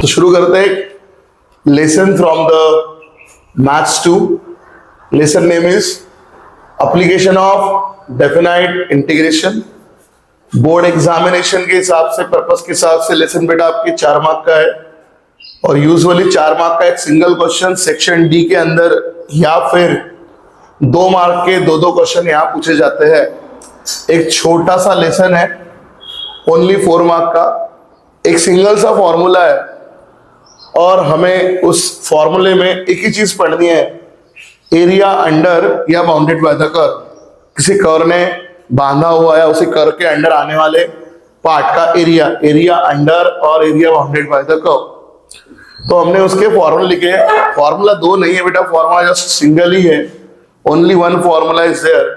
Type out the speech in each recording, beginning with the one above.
तो शुरू करते हैं lesson from the maths 2। Lesson name is application of definite integration. Board examination के हिसाब से, पर्पस के हिसाब से लेसन बेटा आपके 4 मार्क का है और यूजुअली 4 मार्क का एक सिंगल क्वेश्चन सेक्शन डी के अंदर या फिर 2 मार्क के 2 क्वेश्चन यहाँ पूछे जाते हैं। एक छोटा सा लेसन है, ओनली 4 मार्क का, एक सिंगल सा फॉर्मूला है और हमें उस फॉर्मूले में एक ही चीज पढ़नी है, एरिया अंडर या बाउंडेड बाय द कर्व। किसी कर्व ने बांधा हुआ है, उसी कर्व के अंडर आने वाले पार्ट का एरिया, एरिया अंडर और area bounded by the curve. तो हमने उसके फॉर्मूले लिखे। फॉर्मूला 2 नहीं है बेटा, फॉर्मूला जस्ट सिंगल ही है, ओनली 1 फॉर्मूला इज देयर।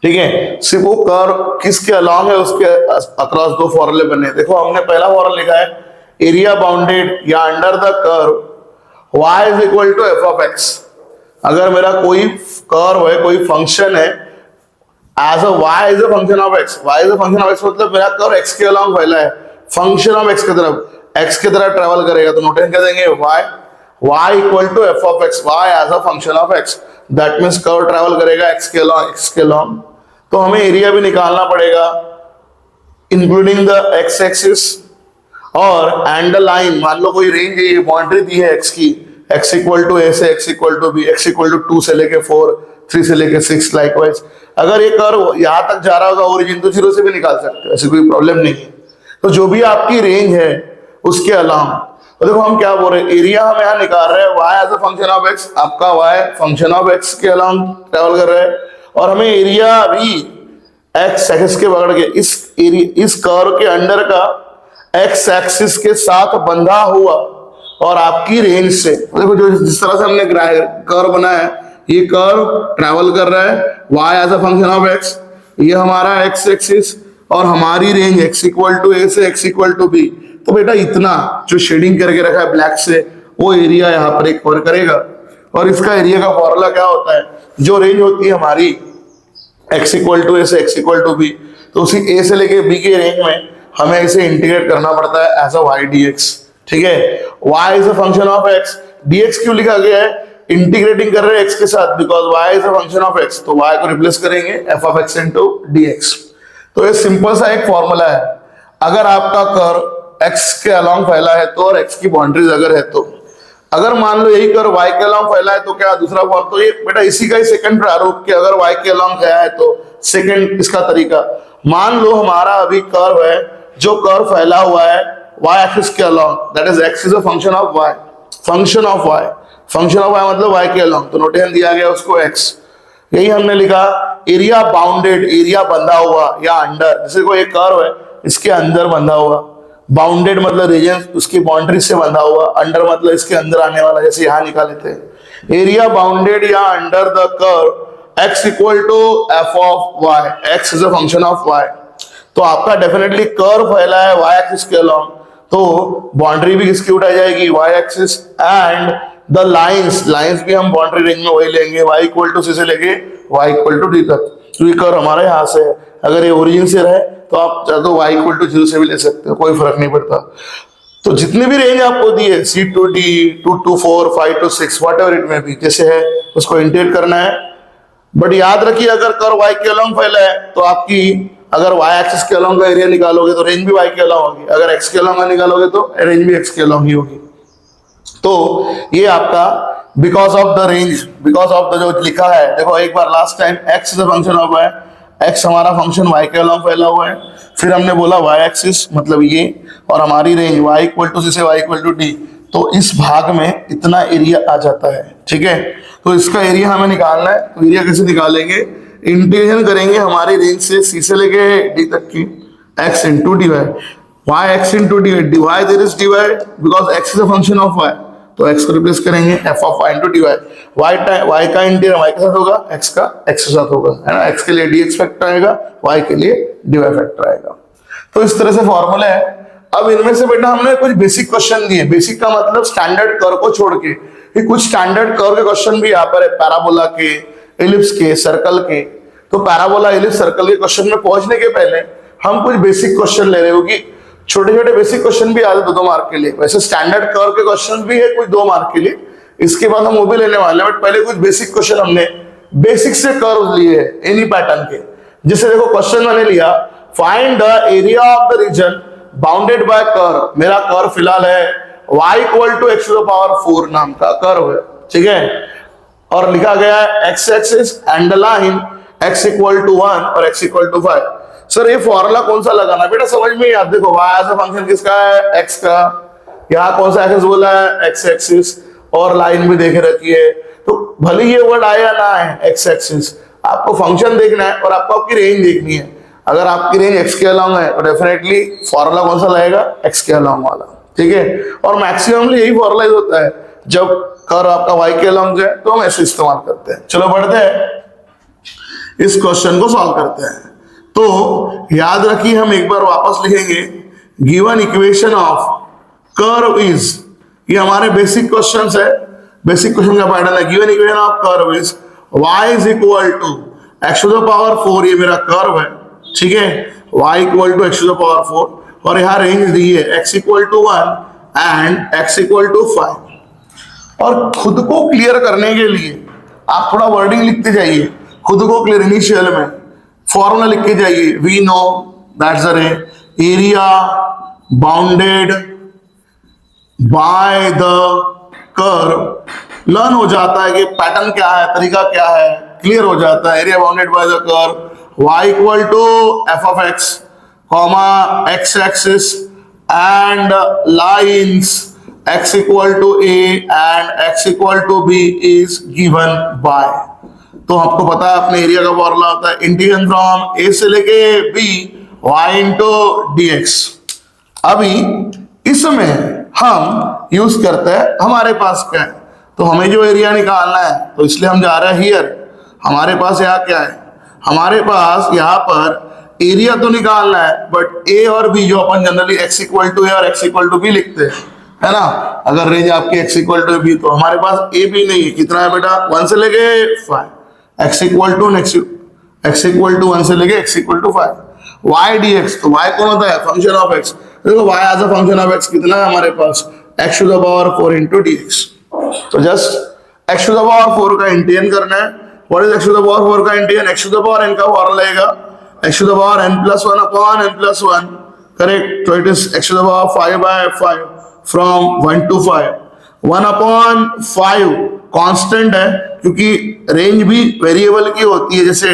ठीक है, सिर्फ वो कर्व किसके अलॉन्ग है उसके अक्रॉस 2 फॉर्मूले बने। देखो हमने पहला फॉर्मूला लिखा है, एरिया बाउंडेड या under the curve y is equal to f of x. अगर मेरा कोई कर्व है, कोई फंक्शन है, as a y is a function of x, y is a function of x मतलब मेरा कर्व x के अलॉन्ग फैला है, फंक्शन ऑफ x की तरफ, x की तरफ ट्रेवल करेगा, तो नोटेशन क्या देंगे, y equal to f of x, y as a function of x, that means curve travel करेगा x के अलॉन्ग। तो हमें एरिया भी निकालना पड़ेगा इंक्लूडिंग द x एक्सिस और एंड द लाइन। मान लो कोई रेंज है, ये बाउंड्री दी है x की, x इक्वल टू a से x equal to b, x equal to 2 से लेके 4, 3 से लेके 6 लाइकवाइज। अगर ये कर्व यहाँ तक जा रहा होगा ओरिजिन, तो 0 से भी निकाल सकते हो, ऐसी कोई प्रॉब्लम नहीं है। तो जो भी आपकी रेंज है उसके अलावा, तो देखो हम क्या बोल रहे हैं, एरिया हम यहाँ निकाल रहे हैं, y as a function of x, आपका y फंक्शन ऑफ x के अलावा ट्रेवल कर रहा है और हमें एरिया भी x एक्सिस के पकड़ के इस कर्व के अंडर का x एक्सिस के साथ बंधा हुआ और आपकी रेंज से, देखो जो जिस तरह से हमने कर्व बनाया है, ये कर्व ट्रैवल कर रहा है y as a function of x, ये हमारा x एक्सिस और हमारी range x equal to a से x इक्वल टू b। तो बेटा इतना जो शेडिंग करके रखा है ब्लैक से, वो एरिया यहाँ पर एक कवर करेगा। और इसका एरिया का फॉर्मूला क्या होता है, जो रेंज होती है हमारी x इक्वल टू a से x इक्वल टू b, तो उसी a से लेके b के रेंज में हमें इसे इंटीग्रेट करना पड़ता है एज अ y dx। ठीक है, y is a function of x, dx क्यों लिखा गया है, इंटीग्रेटिंग कर रहे हैं x के साथ, because y is a function of x, तो y को रिप्लेस करेंगे f of x into dx। तो ये सिंपल सा एक फॉर्मूला है। अगर आपका कर्व x के अलॉन्ग फैला है तो, और x की बाउंड्रीज अगर है तो, अगर मान लो यही कर्व y के अलॉन्ग फैला है तो क्या दूसरा फॉर्म, तो ये बेटा इसी का ही सेकंड प्रारूप कि अगर y के अलॉन्ग गया है तो सेकंड इसका तरीका। मान लो हमारा अभी कर्व है, जो कर्व फैला हुआ है y एक्सिस के along, that is x is a function of y, function of y, function of y मतलब y के अलॉन्ग, तो नोटेशन दिया गया उसको x। यही हमने लिखा एरिया बाउंडेड, एरिया बंधा हुआ या अंडर, जैसे कोई एक कर्व है इसके अंदर बंधा हुआ, बाउंडेड मतलब रीजन उसकी बाउंड्री से बंधा हुआ, अंडर मतलब इसके अंदर आने वाला, जैसे यहां निकाले थे। एरिया बाउंडेड या under the curve x equal to f of y, x is a function of y। तो आपका डेफिनेटली कर्व फैला है y एक्सिस के अलॉन्ग, तो बाउंड्री भी किसकी उठाई जाएगी, y axis, and the lines भी हम बाउंड्री रेंज में वही लेंगे, y इक्वल टू c से लेके y इक्वल टू d तक। तो ये कर्व हमारे यहाँ से है, अगर ये ओरिजिन से रहे तो आप चाहे तो y इक्वल टू 0 से भी ले सकते हो, कोई फर्क नहीं पड़ता। तो जितने भी रेंज आपको दी है, C to D, 2 to 4, 5 to 6, what ever it में भी जैसे है, उसको इंटीग्रेट करना है। बट याद रखिए अगर कर्व y के अलॉन्ग फैला है तो आपकी, अगर y एक्सिस के अलॉन्ग का एरिया निकालोगे तो रेंज भी y के अलॉन्ग होगी, अगर x के अलॉन्ग का निकालोगे तो रेंज भी x के अलॉन्ग ही होगी। तो ये आपका because of the range, because of the जो लिखा है, देखो एक बार last time x is a function of y, x हमारा फंक्शन y के अलॉन्ग फैला हुआ है, फिर हमने बोला y एक्सिस मतलब ये, और हमारी range y equal to c से y इक्वल टू d, तो इस भाग में इतना एरिया आ जाता है। ठीक है, तो इसका एरिया हमें निकालना है, तो एरिया कैसे निकालेंगे, इंटीग्रेशन करेंगे हमारी रेंज से c से लेके d तक की, x into dy, y x into dy, there is dy because x is a function of y, तो x को रिप्लेस करेंगे f of y into dy, y का इंटीग्रल y के साथ होगा, x का x के साथ होगा, है ना, x के लिए dx फैक्टर आएगा, y के लिए dy फैक्टर आएगा। तो इस तरह से फॉर्मूला है। अब इनमें से बेटा हमने कुछ बेसिक क्वेश्चन दिए, बेसिक का मतलब स्टैंडर्ड कर्व को छोड़ के, ये कुछ स्टैंडर्ड कर्व के क्वेश्चन भी यहाँ पर है, पैराबोला के, एलिप्स के, सर्कल के। तो पैराबोला, एलिप्स, सर्कल के क्वेश्चन में पहुंचने के पहले हम कुछ बेसिक क्वेश्चन ले रहे हो कि छोटे छोटे बेसिक क्वेश्चन भी आते 2-2 मार्क के लिए, वैसे स्टैंडर्ड कर्व के क्वेश्चन भी है कुछ 2 मार्क के लिए, इसके बाद हम वो भी लेने वाले हैं, बट पहले कुछ बेसिक क्वेश्चन हमने बेसिक से कर्व लिए हैं एनी पैटर्न के। जैसे देखो क्वेश्चन मैंने लिया, find the area of the region bounded by curve. मेरा कर्व फिलहाल है y equal to x to the power 4 नाम का कर्व है, ठीक है, और लिखा गया है x axis and the line x equal to 1 और x इक्वल टू 5। सर ये फॉर्मूला कौन सा लगाना बेटा, समझ में याद, देखो y एज अ फंक्शन किसका है, x का, यहाँ कौन सा एक्सिस बोला है, x एक्सिस, और लाइन भी देख रखी है, तो भले ये वर्ड आए या ना आए x एक्सिस, आपको फंक्शन देखना है और आपको आपकी रेंज देखनी है। अगर आपकी रेंज x के अलोंग है तो डेफिनेटली फॉर्मूला कौन सा लगेगा, x के अलोंग वाला, ठीक है। और मैक्सिममली यही फॉर्मूला होता है, जब कर्व आपका y के अलोंग है तो हम ऐसे इस्तेमाल करते हैं। चलो बढ़ते हैं, इस क्वेश्चन को सॉल्व करते हैं। तो याद रखिए, हम एक बार वापस लिखेंगे, given equation of curve is, ये हमारे बेसिक क्वेश्चंस है, बेसिक क्वेश्चन का पैटर्न है। Given equation of curve is y is equal to x to the power 4, ये मेरा कर्व है, ठीक है, y equal to x to the power 4, और यहाँ रेंज दी है x equal to 1 and x equal to 5। और खुद को क्लियर करने के लिए आप थोड़ा वर्डिंग लिखते जाइए, खुद को क्लियर इनिशियल में फॉर्मूला लिख के जाइए, we know that's the area bounded by the curve. Learn हो जाता है कि पैटर्न क्या है, तरीका क्या है, क्लियर हो जाता है। Area bounded by the curve y equal to f of x comma x axis and lines x equal to a and x equal to b is given by. तो आपको पता है अपने एरिया का फॉर्मूला होता है इंटीग्रेशन फ्रॉम a से लेके b y इंटू dx। अभी इसमें हम यूज करते हैं, हमारे पास क्या है, तो हमें जो एरिया निकालना है तो इसलिए हम जा रहे हैं हियर। हमारे पास यहाँ क्या है, हमारे पास यहाँ पर एरिया तो निकालना है, बट a और b जो अपन generally x equal to a और x इक्वल टू b लिखते हैं, है ना। अगर रेंज आपकी x इक्वल टू b, तो हमारे पास a b नहीं है, कितना है बेटा, 1 से लेके 5, x equal to x equal to 1 से लेके x equal to 5, y dx, तो y कौन होता है, फंक्शन ऑफ x। देखो y as a function of x कितना है हमारे पास, x to the power 4 into dx। तो just x to the power 4 का इंटीग्रेशन करना है। What is x to the power 4 का integration, x to the power n का फॉर्मूला लगेगा x to the power n plus 1 upon n plus 1, correct. तो it is x to the power 5 by 5 from 1 to 5, 1 upon 5 constant है क्योंकि range भी variable की होती है, जैसे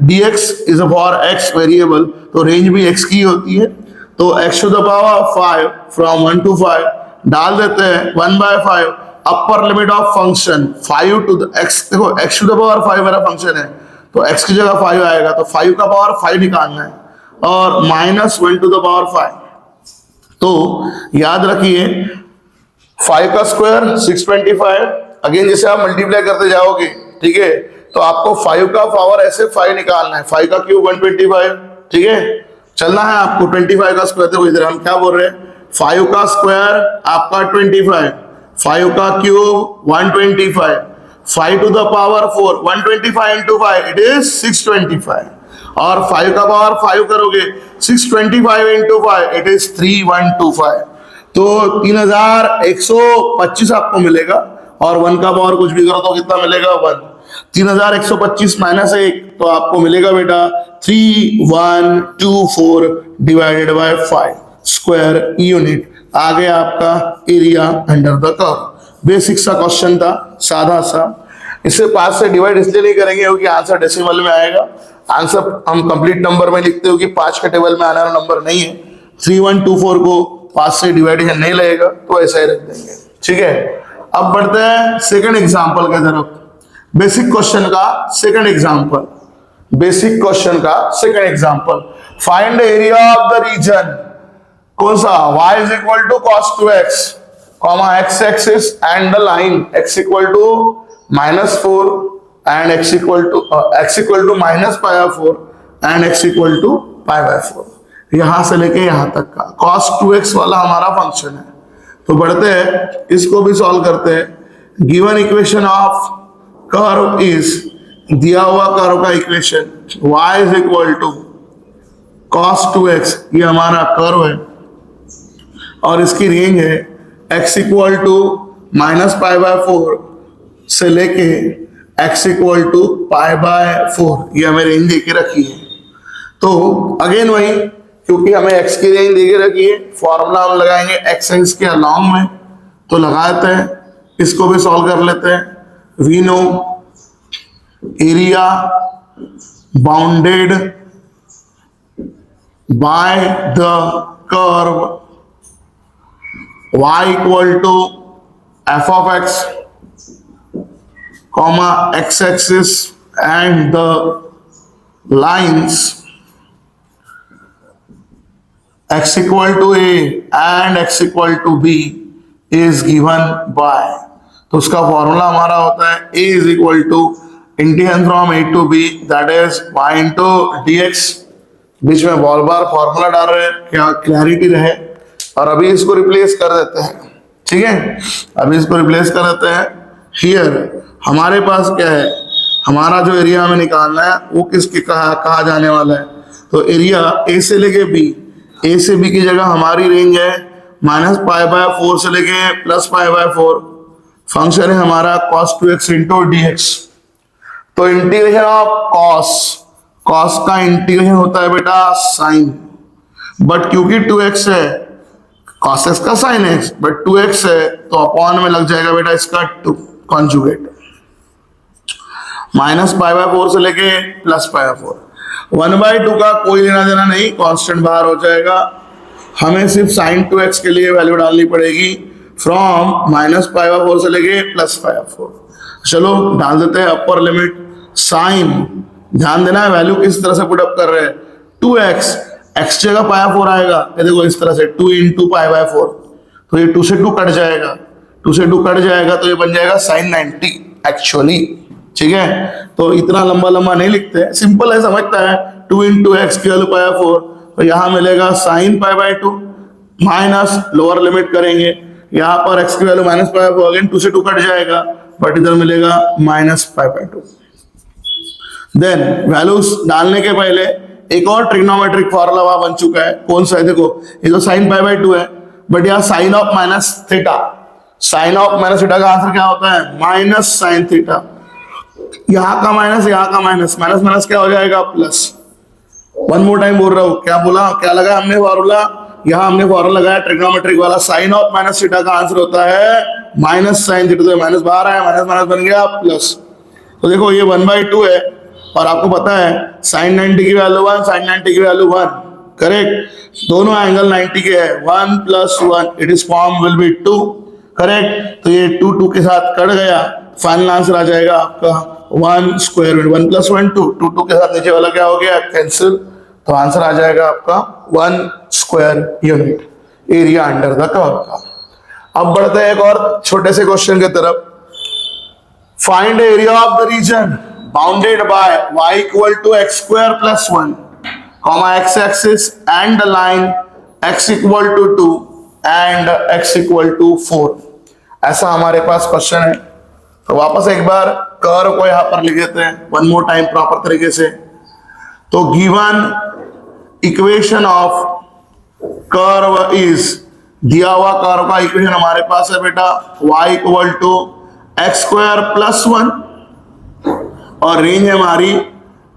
dx is for x variable, तो रेंज भी x की होती है। तो x to the power 5 from 1 to 5 डाल देते हैं 1 by 5, upper limit of function 5 to the x, देखो x टू द पावर 5 मेरा फंक्शन है, तो x की जगह 5 आएगा, तो 5 का पावर 5 निकालना है, और माइनस 1 टू द पावर 5। तो याद रखिए 5 का स्क्वायर 625, अगेन जैसे आप मल्टीप्लाई करते जाओगे, ठीक है, तो आपको 5 का पावर ऐसे 5 निकालना है, 5 का क्यूब 125, ठीक है, चलना है आपको 25 का स्क्वायर। देखो इधर हम क्या बोल रहे हैं, 5 का स्क्वायर आपका 25, 5 का cube 125, 5 to the power 4, 125 into 5 it is 625, और 5 का पावर 5 करोगे 625 इंटू 5 इट इज 3125। तो 3125 आपको मिलेगा, और 1 का पावर कुछ भी करो तो कितना मिलेगा 1, 3125 माइनस 1, तो आपको मिलेगा बेटा 3124 डिवाइडेड बाय 5 स्क्वायर यूनिट। आ गया आपका area under the curve. Basic सा क्वेश्चन था, साधा सा। इसे 5 से डिवाइड इसलिए नहीं करेंगे क्योंकि आंसर डेसिमल में आएगा, आंसर हम कंप्लीट नंबर में लिखते हो कि 5 के टेबल में आने वाला नंबर नहीं है। 3124 को 5 से डिवाइडेशन नहीं लगेगा, तो ऐसा ही रख देंगे, ठीक है। अब बढ़ते हैं सेकंड एग्जांपल की तरफ। बेसिक क्वेश्चन का सेकंड एग्जांपल, बेसिक क्वेश्चन का second example, find area of the region, कौन सा, y is equal to cos 2x, comma x axis and the line x equal to -4 and x equal to -π/4 and x equal to π/4, यहां से लेके यहां तक का cos 2x वाला हमारा फंक्शन है। तो बढ़ते हैं, इसको भी सॉल्व करते हैं। Given equation of curve is, दिया हुआ कर्व का equation y is equal to cos 2x, ये हमारा कर्व है, और इसकी रेंज है x इक्वल टू -π/4 से लेके x इक्वल टू π/4, ये हमें रेंज दे के रखी है। तो अगेन वही, क्योंकि हमें x की रेंज दे के रखी है, फॉर्मूला हम लगाएंगे x है इसके अलॉन्ग में, तो लगा देते हैं, इसको भी सॉल्व कर लेते हैं। We know area bounded by the curve y equal to f of x, comma x axis and the lines x equal to a and x equal to b is given by, तो उसका formula हमारा होता है a is equal to integration from a to b that is y into dx। बीच में बार बार formula डाल रहे हैं, क्या क्लैरिटी रहे। और अभी इसको रिप्लेस कर देते हैं, ठीक है, अभी इसको रिप्लेस कर देते हैं। हियर हमारे पास क्या है, हमारा जो एरिया हमें निकालना है वो किसके कहा जाने वाला है, तो एरिया ए से लेके बी, ए से बी की जगह हमारी रेंज है -π/4 से लेके +π/4। फंक्शन है हमारा cos 2x इंटू dx। तो इंटीग्रेशन ऑफ cos का इंटीग्रेशन होता है बेटा साइन, बट क्योंकि 2x है, cos x का साइन x, बट 2x है तो अपॉन में लग जाएगा बेटा इसका 2 कॉन्जुगेट, -π/4 से लेके +π/4। 1/2 का कोई लेना देना नहीं, कांस्टेंट बाहर हो जाएगा। हमें सिर्फ sin 2x के लिए वैल्यू डालनी पड़ेगी फ्रॉम -π/4 से लेके +π/4। चलो डाल देते हैं अपर लिमिट। साइन, ध्यान देना है वैल्यू किस तरह से पुटअप कर रहे हैं, 2x, x जगह π/4 आएगा, ये देखो इस तरह से 2 × π/4, तो ये 2 से 2 कट जाएगा, 2 से 2 कट जाएगा तो ये बन जाएगा sin 90 एक्चुअली, ठीक है। तो इतना लंबा लंबा नहीं लिखते, सिंपल है, समझता है। 2 × x की वैल्यू π/4, तो यहाँ मिलेगा sin π/2 माइनस लोअर लिमिट करेंगे, यहाँ पर x की वैल्यू -π/4, अगेन 2 से 2 कट जाएगा, बट इधर मिलेगा -π/2। देन वैल्यूज डालने के पहले एक और ट्रिग्नोमेट्रिक फॉर्मूला वहां बन चुका है, कौन सा है, देखो ये तो sin π/2 है, बट यहाँ साइन ऑफ -θ, साइन ऑफ -θ का आंसर क्या होता है -sin θ। यहाँ का माइनस, यहाँ का माइनस, माइनस माइनस क्या हो जाएगा प्लस। वन मोर टाइम बोल रहा हूँ, क्या बोला, क्या लगा हमने फॉर्मूला, यहाँ हमने फॉर्मूला लगाया ट्रिग्नोमेट्रिक वाला, साइन ऑफ -θ का आंसर होता है -sin θ, तो माइनस बाहर आया, माइनस माइनस बन गया प्लस। तो देखो ये 1/2 है, और आपको पता है sin 90 की वैल्यू 1, sin 90 की वैल्यू 1, करेक्ट, दोनों एंगल 90 के है, 1 + 1 it is form will be 2, correct. तो ये 2 के साथ कट गया, फाइनल आंसर आ जाएगा आपका 1 स्क्वायर यूनिट, 1 + 1 2, 2 के साथ नीचे वाला क्या हो गया कैंसिल, तो आंसर आ जाएगा आपका 1 square unit area under the curve का। अब बढ़ते हैं एक और छोटे से क्वेश्चन की तरफ। Find area of the region bounded by y equal to x² + 1, x axis and the line x equal to 2 and x equal to 4। ऐसा हमारे पास क्वेश्चन है। तो वापस एक बार कर्व को यहां पर लिख देते हैं वन मोर टाइम प्रॉपर तरीके से। तो given equation of curve is, दिया हुआ कर्व का इक्वेशन हमारे पास है बेटा y इक्वल टू x² + 1, और रेंज है हमारी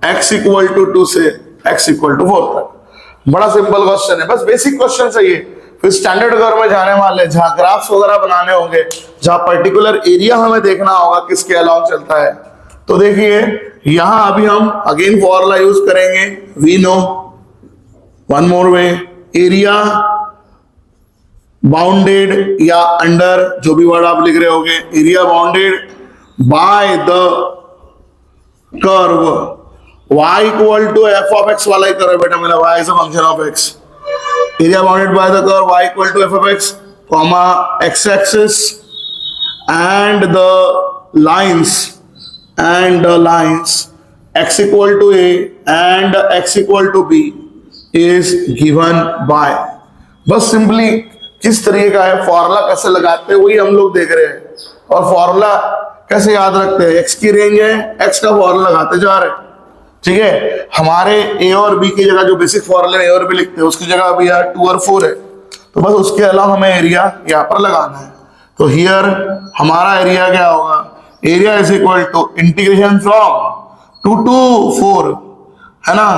x इक्वल टू 2 से x इक्वल टू 4 तक। बड़ा सिंपल क्वेश्चन है, बस बेसिक क्वेश्चन है ये। फिर स्टैंडर्ड कर्व में जाने वाले, जहां ग्राफ्स वगैरह बनाने होंगे, जहां पर्टिकुलर एरिया हमें देखना होगा किसके अलाउंग चलता है। तो देखिए यहां अभी हम अगेन फॉर्मूला यूज करेंगे, we know one more way, area bounded या अंडर, जो भी वर्ड आप लिख रहे होगे, area bounded by the curve y equal to f of x वाला ही कर्व बेटा मेरा, y is a function of x, area bounded by the curve y equal to f of x, comma x axis and the lines x equal to a and x equal to b is given by. बस simply किस तरीके का है, formula कैसे लगाते हैं वही हम लोग देख रहे हैं, और फॉर्मूला कैसे याद रखते हैं, x की रेंज है, x का फॉर्मूला लगाते जा रहे हैं, ठीक है। हमारे a और b की जगह जो बेसिक फॉर्मूला a और b लिखते हैं उसकी जगह अभी यार 2 और 4 है, तो बस उसके अलावा हमें एरिया यहाँ पर लगाना है। तो हियर हमारा एरिया क्या होगा, area is equal to integration from 2 to 4, है ना।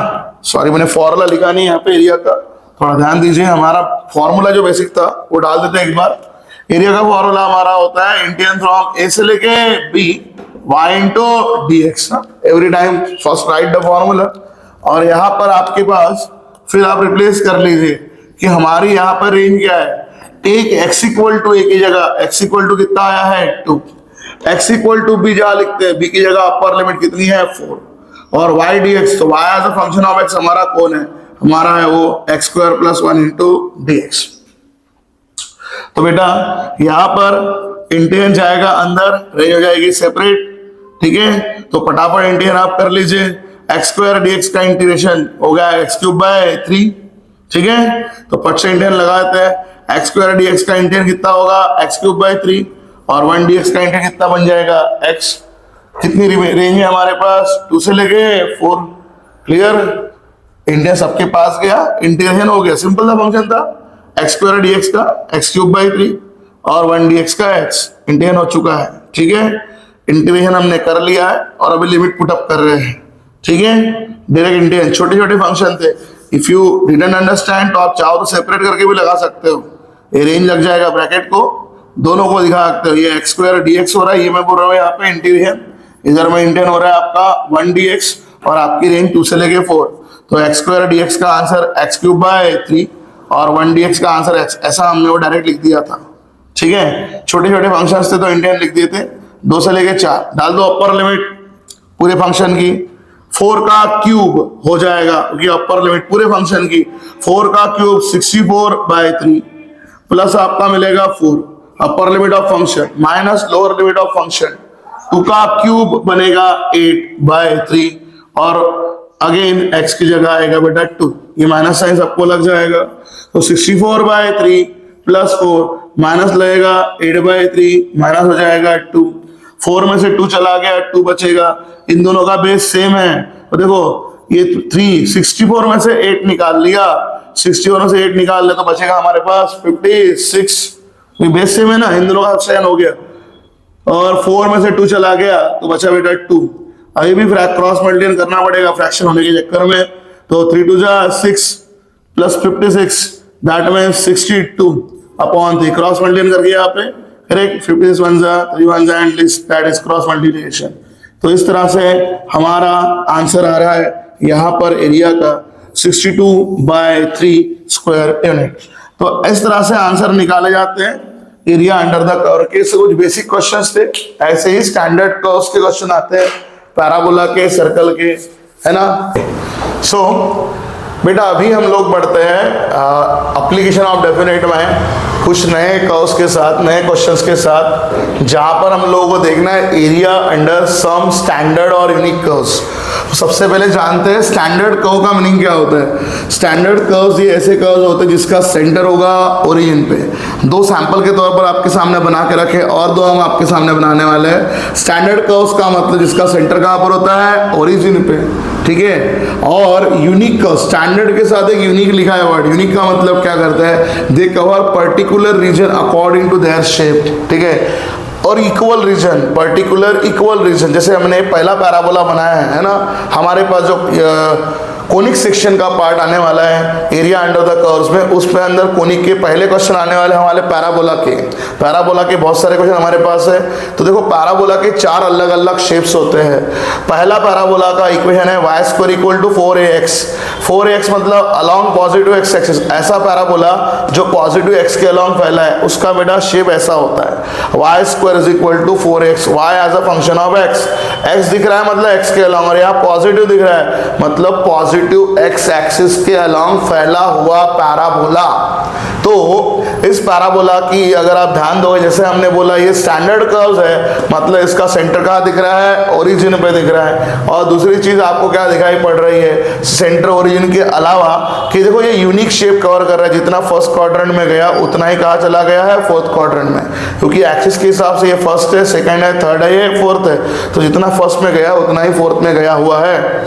सॉरी मैंने फॉर्मूला लिखा नहीं यहाँ पे एरिया का, थोड़ा ध्यान दीजिए। हमारा फॉर्मूला जो बेसिक था वो डाल देते हैं एक बार। एरिया का फॉर्मूला हमारा होता है इंटीग्रेशन फ्रॉम ए से लेके b y into d x, every time first write the formula. और यहाँ पर आपके पास फिर आप रिप्लेस कर लीजिए कि हमारी यहाँ पर रेंज क्या है, take x equal to a की जगह x इक्वल टू कितना आया है 2, x इक्वल टू b जहाँ लिखते हैं b की जगह अपर लिमिट कितनी है 4, और y dx, तो y as a function of x हमारा कौन है, हमारा है वो x square plus 1 into dx। तो बेटा यहाँ पर इंटीग्रेशन जाएगा अंदर, रेंज हो जाएगी सेपरेट, ठीक है। तो फटाफट इंटीग्रेशन आप कर लीजिए, एक्स स्क्वायर डी एक्स का इंटीग्रेशन हो गया एक्स क्यूब बाय 3, ठीक है। तो फट से इंटीग्रेशन लगाते हैं, एक्स स्क्वायर डी एक्स का इंटीग्रेशन कितना होगा एक्स क्यूब बाय 3, और 1 डी एक्स का इंटीग्रेशन कितना बन जाएगा एक्स। कितनी रेंज है हमारे पास 2 से लेके 4, क्लियर। इंटीग्रेशन सबके पास गया, इंटीग्रेशन हो गया, सिंपल सा फंक्शन था, एक्स स्क्वायर डी एक्स का एक्स क्यूब बाई 3 और 1 डी एक्स का एक्स, इंटीग्रेशन हो चुका है, ठीक है। इंटीग्रेशन हमने कर लिया है और अभी लिमिट पुट अप कर रहे हैं, ठीक है। डायरेक्ट इंटीग्रेशन, छोटे छोटे फंक्शन थे, इफ यू डिडंट अंडरस्टैंड तो आप चाहो तो सेपरेट करके भी लगा सकते हो, ये रेंज लग जाएगा ब्रैकेट को, दोनों को दिखा सकते हो। ये एक्स स्क्वायर डी एक्स हो रहा है, ये मैं बोल रहा हूँ यहाँ पे इंटीग्रेशन, इधर में इंटीग्रेशन हो रहा है आपका 1 डी एक्स और आपकी रेंज 2 से लेके 4, तो एक्स स्क्वायर डी एक्स का आंसर एक्स क्यूब बाय 3 और 1 डी एक्स का आंसर एक्स, ऐसा हमने वो डायरेक्ट लिख दिया था, ठीक है। छोटे छोटे फंक्शन थे तो इंटीग्रेशन लिख दिए थे, 2 से लेके 4 डाल दो अपर लिमिट पूरे फंक्शन की, 4 का क्यूब हो जाएगा क्योंकि अपर लिमिट पूरे फंक्शन की 4 का क्यूब 64 बाय 3 प्लस आपका मिलेगा 4 अपर limit of function minus lower limit of function, 2 का क्यूब बनेगा 8 बाय 3 और अगेन x की जगह आएगा बेटा 2, ये माइनस साइन सबको लग जाएगा। तो 64 बाय 3 प्लस 4 माइनस लगेगा 8 बाय 3 माइनस हो जाएगा 2, 4 में से 2 चला गया 2 बचेगा, इन दोनों का बेस सेम है। तो देखो ये 3 64 में से 8 निकाल लिया, 64 में से 8 निकाल ले तो बचेगा हमारे पास 56, ये बेस सेम है ना, इन दोनों का साइन हो गया। और 4 में से 2 चला गया तो बचा बेटा 2, अभी भी क्रॉस मल्टीप्लिकेशन करना पड़ेगा फ्रैक्शन होने के चक्कर में, तो 3 2 जा 6 plus 56 that means 62 upon 3, cross multiplication करके यहाँ पे करेक्ट, 56 1 जा 3 1 जा and that is cross multiplication. तो इस तरह से हमारा आंसर आ रहा है यहाँ पर एरिया का 62 बाय 3 स्क्वायर यूनिट। तो इस तरह से आंसर निकाले जाते हैं एरिया अंडर द कर्व के। कुछ बेसिक क्वेश्चंस थे, ऐसे ही स्टैंडर्ड कर्व्स के क्वेश्चन आते हैं, पैराबोला के, सर्कल के, है ना। सो बेटा अभी हम लोग बढ़ते हैं एप्लीकेशन ऑफ डेफिनेट में कुछ नए कर्व्स के साथ, नए क्वेश्चंस के साथ, जहां पर हम लोगों को देखना है एरिया अंडर सम स्टैंडर्ड और यूनिक कर्व्स। सबसे पहले जानते हैं स्टैंडर्ड कर्व का मीनिंग क्या होता है। स्टैंडर्ड कर्व्स ये ऐसे कर्व्स होते हैं जिसका सेंटर होगा ओरिजिन पे। 2 सैंपल के तौर पर आपके सामने बना के रखे और 2 हम आपके सामने बनाने वाले हैं। स्टैंडर्ड कर्व्स का मतलब जिसका सेंटर कहाँ पर होता है, ओरिजिन पे, ठीक है। और यूनिक कर्व, स्टैंडर्ड के साथ एक यूनिक लिखा है वर्ड, यूनिक का मतलब क्या करता है, they cover particular region according to their shape, ठीक है। और equal region, particular equal region, जैसे हमने पहला पैराबोला बनाया है ना, हमारे पास जो कोनिक सेक्शन का पार्ट आने वाला है एरिया अंडर द कर्व्स में, उसमें अंदर कोनिक के पहले क्वेश्चन आने वाले हैं हमारे पैराबोला के। पैराबोला के बहुत सारे क्वेश्चन हमारे पास है। तो देखो पैराबोला के 4 अलग अलग शेप्स होते हैं। पहला पैराबोला का इक्वेशन है y square equal to 4ax, 4ax मतलब अलॉन्ग पॉजिटिव एक्स एक्सिस, ऐसा पैराबोला जो पॉजिटिव एक्स के अलॉन्ग फैला है उसका बेटा शेप ऐसा होता है, y square is equal to 4x, y as a function of x, x दिख रहा है मतलब x के अलॉन्ग, और यहाँ पॉजिटिव दिख रहा है मतलब पॉजिटिव एक्स एक्सिस के अलॉन्ग फैला हुआ पैराबोला। तो इस पैराबोला की अगर आप ध्यान दोगे, जैसे हमने बोला ये स्टैंडर्ड कर्व्स है, मतलब इसका सेंटर कहाँ दिख रहा है, ओरिजिन पे दिख रहा है। और दूसरी चीज आपको क्या दिखाई पड़ रही है सेंटर ओरिजिन के अलावा, कि देखो ये यूनिक शेप कवर कर रहा है, जितना फर्स्ट क्वाड्रेंट में गया उतना ही कहाँ चला गया है, फोर्थ क्वाड्रेंट में, क्योंकि एक्सिस के हिसाब से ये फर्स्ट है, सेकंड है, थर्ड है, ये फोर्थ है, तो जितना फर्स्ट में गया उतना ही फोर्थ में गया हुआ है।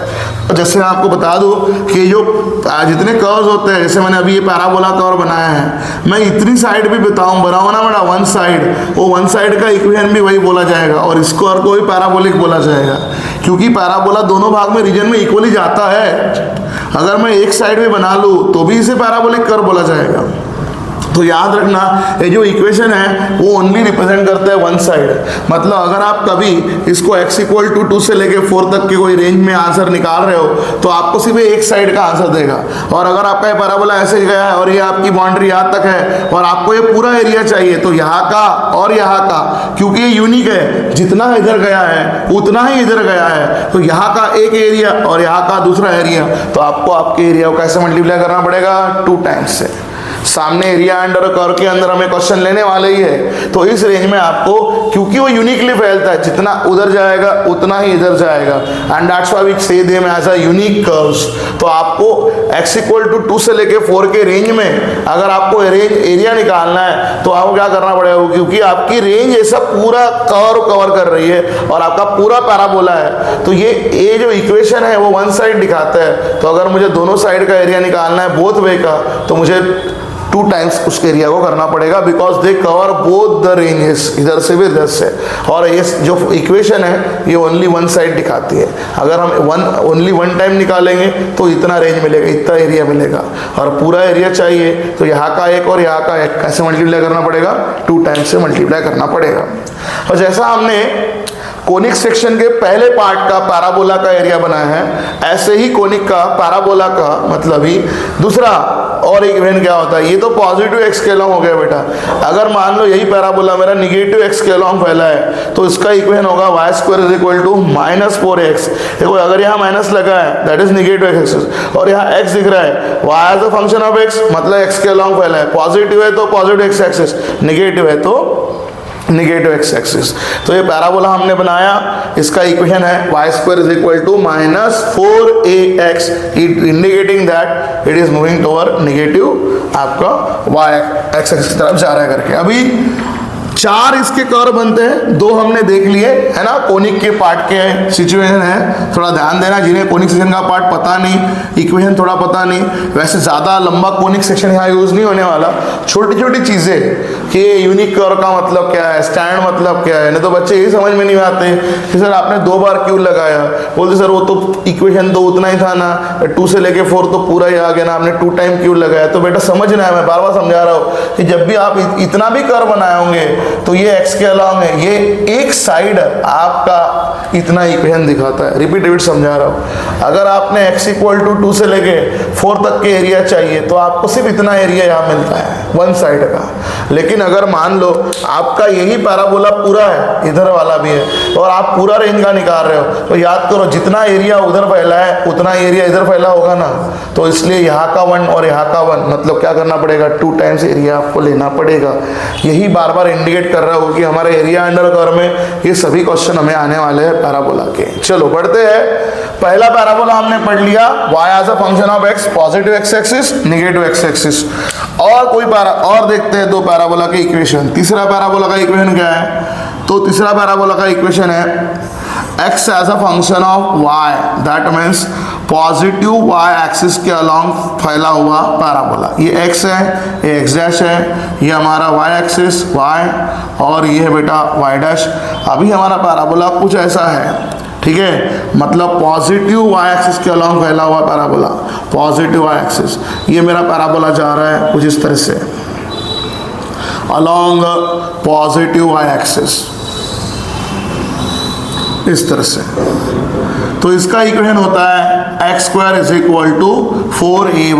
जैसे मैं आपको बता दूं कि जो जितने कर्व्स होते हैं, जैसे मैंने अभी ये पैराबोला कर्व बनाया है, है, मैं इतनी साइड भी बनाऊँ ना बेटा, वन साइड, वो वन साइड का इक्वेशन भी वही बोला जाएगा और इसको और कोई पैराबोलिक बोला जाएगा, क्योंकि पैराबोला दोनों भाग में रीजन में इक्वली जाता है। अगर मैं एक साइड भी बना लूँ तो भी इसे पैराबोलिक कर्व बोला जाएगा। तो याद रखना, ये जो इक्वेशन है वो ओनली रिप्रेजेंट करता है वन साइड। मतलब अगर आप कभी इसको x इक्वल टू 2 से लेके 4 तक के कोई रेंज में आंसर निकाल रहे हो तो आपको सिर्फ एक साइड का आंसर देगा। और अगर आपका ये पैराबोला ऐसे गया है और ये आपकी बाउंड्री यहाँ तक है और आपको ये पूरा एरिया चाहिए तो यहाँ का और यहाँ का, क्योंकि ये यूनिक है, जितना इधर गया है उतना ही इधर गया है, तो यहाँ का एक एरिया और यहाँ का दूसरा एरिया, तो आपको आपके एरिया को कैसे मल्टीप्लाई करना पड़ेगा, 2 टाइम्स से। सामने एरिया अंडर कर्व के अंदर हमें क्वेश्चन लेने वाले ही है, तो इस रेंज में आपको, क्योंकि वो यूनिकली फैलता है, जितना उधर जाएगा उतना ही इधर जाएगा, and that's why we say them as a unique curves. तो आपको x इक्वल टू 2 से लेके 4 के रेंज में अगर आपको रेंज एरिया निकालना है तो आपको क्या करना पड़ेगा, क्योंकि आपकी रेंज ऐसा पूरा कवर कर रही है और आपका पूरा पैराबोला है, तो ये जो इक्वेशन है वो वन साइड दिखाता है। तो अगर मुझे दोनों साइड का एरिया निकालना है बोथ वे का, तो मुझे 2 टाइम्स उसके एरिया को करना पड़ेगा, because they cover both the ranges, इधर से भी इधर से। और ये जो इक्वेशन है ये ओनली वन साइड दिखाती है। अगर हम ओनली वन टाइम निकालेंगे तो इतना रेंज मिलेगा, इतना एरिया मिलेगा, और पूरा एरिया चाहिए तो यहाँ का एक और यहाँ का एक, कैसे मल्टीप्लाई करना पड़ेगा, 2 टाइम्स से मल्टीप्लाई करना पड़ेगा। और जैसा हमने कोनिक सेक्शन के पहले पार्ट का पैराबोला का एरिया बनाया है, ऐसे ही कोनिक का पैराबोला का मतलब ही दूसरा और इक्वेशन क्या होता है, ये तो पॉजिटिव एक्स के लॉन्ग हो गया बेटा। अगर मान लो यही पैराबोला मेरा निगेटिव एक्स के लॉन्ग फैला है तो इसका इक्वेशन होगा y square is equal to -4x। देखो अगर यहाँ माइनस लगा है दैट इज निगेटिव एक्स, और यहाँ एक्स दिख रहा है, y as a function of x मतलब एक्स के लॉन्ग फैला है, पॉजिटिव है तो पॉजिटिव एक्स एक्सिस, निगेटिव है तो निगेटिव एक्स एक्सिस। तो ये पैराबोला हमने बनाया, इसका इक्वेशन है y square is equal to -4ax, indicating that it is moving toward negative आपका वाई एक्स एक्सिस की तरफ जा रहा है करके। अभी 4 इसके कर्व बनते हैं, 2 हमने देख लिए है ना, कोनिक के पार्ट के सिचुएशन है, थोड़ा ध्यान देना जिन्हें कोनिक सेक्शन का पार्ट पता नहीं, इक्वेशन थोड़ा पता नहीं। वैसे ज़्यादा लंबा कोनिक सेक्शन यहाँ यूज़ नहीं होने वाला, छोटी छोटी चीज़ें कि यूनिक कर्व का मतलब क्या है, स्टैंड मतलब क्या है, नहीं तो बच्चे यही समझ में नहीं आते कि सर आपने 2 बार क्यों लगाया, बोलते सर वो तो इक्वेशन तो उतना ही था ना, 2 से लेके 4 तो पूरा ही आ गया ना, आपने 2 टाइम क्यों लगाया। तो बेटा समझना है, मैं बार बार समझा रहा हूँ कि जब भी आप इतना भी कर्व बनाए होंगे तो ये एक्स के अलॉन्ग है, ये एक साइड आपका इतना इक्वेशन दिखाता है। रिपीट समझा रहा हूँ, अगर आपने x इक्वल टू 2 से लेके 4 तक के एरिया चाहिए तो आपको सिर्फ इतना एरिया यहाँ मिलता है वन साइड का। लेकिन अगर मान लो आपका यही पैराबोला पूरा है, इधर वाला भी है, और आप पूरा रेंज का निकाल रहे हो, तो याद करो जितना एरिया उधर फैला है उतना एरिया इधर फैला होगा ना, तो इसलिए यहाँ का 1 और यहाँ का 1 मतलब क्या करना पड़ेगा, 2 टाइम्स एरिया आपको लेना पड़ेगा। यही बार बार इंडिकेट कर रहा हो कि हमारे एरिया अंडर कर्व में ये सभी क्वेश्चन हमें आने वाले हैं पैराबोला के। चलो बढ़ते हैं, पहला पैराबोला हमने पढ़ लिया, y as a function of x, positive x axis negative x axis. और कोई और देखते हैं 2 पैराबोला के इक्वेशन। तीसरा पैराबोला का इक्वेशन क्या है, तो तीसरा पैराबोला का इक्वेशन है x as a function of y, that means positive y axis के अलॉन्ग फैला हुआ पैराबोला। ये x है, ये x डैश है, ये हमारा y एक्सिस y, और ये है बेटा y डैश। अभी हमारा पैराबोला कुछ ऐसा है, ठीक है, मतलब पॉजिटिव y एक्सिस के अलॉन्ग फैला हुआ पैराबोला, पॉजिटिव y एक्सिस। ये मेरा पैराबोला जा रहा है कुछ इस तरह से अलॉन्ग पॉजिटिव y एक्सिस, इस तरह से। तो इसका इक्वेशन होता है x square is equal to 4ay,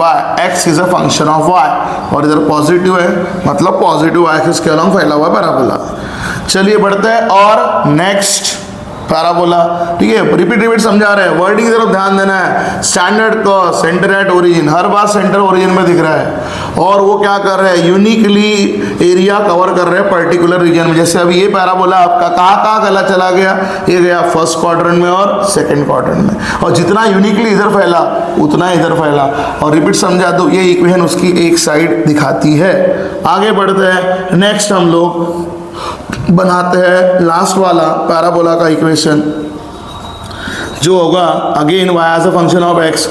x is a function of y, और इधर पॉजिटिव है मतलब पॉजिटिव y एक्सिस के अलॉन्ग फैला हुआ पैराबोला। चलिए बढ़ते हैं और नेक्स्ट पैराबोला, ठीक है, रिपीट समझा रहे हैं, वर्डिंग की तरफ ध्यान देना है। Standard curve, centre at origin, her bar centre origin में दिख रहा है, और वो क्या कर रहे हैं, यूनिकली एरिया कवर कर रहे हैं पर्टिकुलर रीजन में। जैसे अभी ये पैराबोला आपका कहाँ गला चला गया, ये गया फर्स्ट क्वाड्रेंट में और सेकंड क्वाड्रेंट में, और जितना यूनिकली इधर फैला उतना इधर फैला। और रिपीट समझा दो, ये इक्वेशन उसकी एक साइड दिखाती है। आगे बढ़ते हैं, नेक्स्ट हम लोग बनाते हैं लास्ट वाला पैराबोला का इक्वेशन। जो होगा again y as a function of x,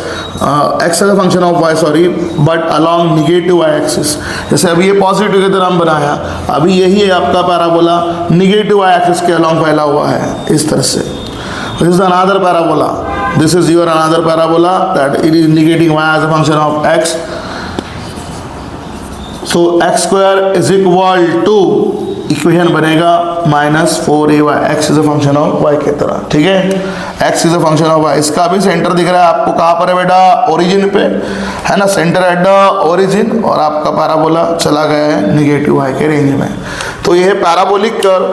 x as a function of y sorry, but along negative y axis. जैसे अभी ये पॉजिटिव की तरह हम बनाया, अभी यही है आपका पैराबोला निगेटिव y एक्सिस के अलॉन्ग फैला हुआ है इस तरह से। This is another parabola, this is your another parabola that it is negating y as a function of x। So x square is equal to, equation बनेगा -4ay, x is a function of y की तरह, ठीक है, x is a function of y। इसका भी centre दिख रहा है आपको कहाँ पर है बेटा, ओरिजिन पे है ना, सेंटर एट द ओरिजिन, और आपका पैराबोला चला गया है निगेटिव y के रेंज में। तो ये है पैराबोलिक कर्व।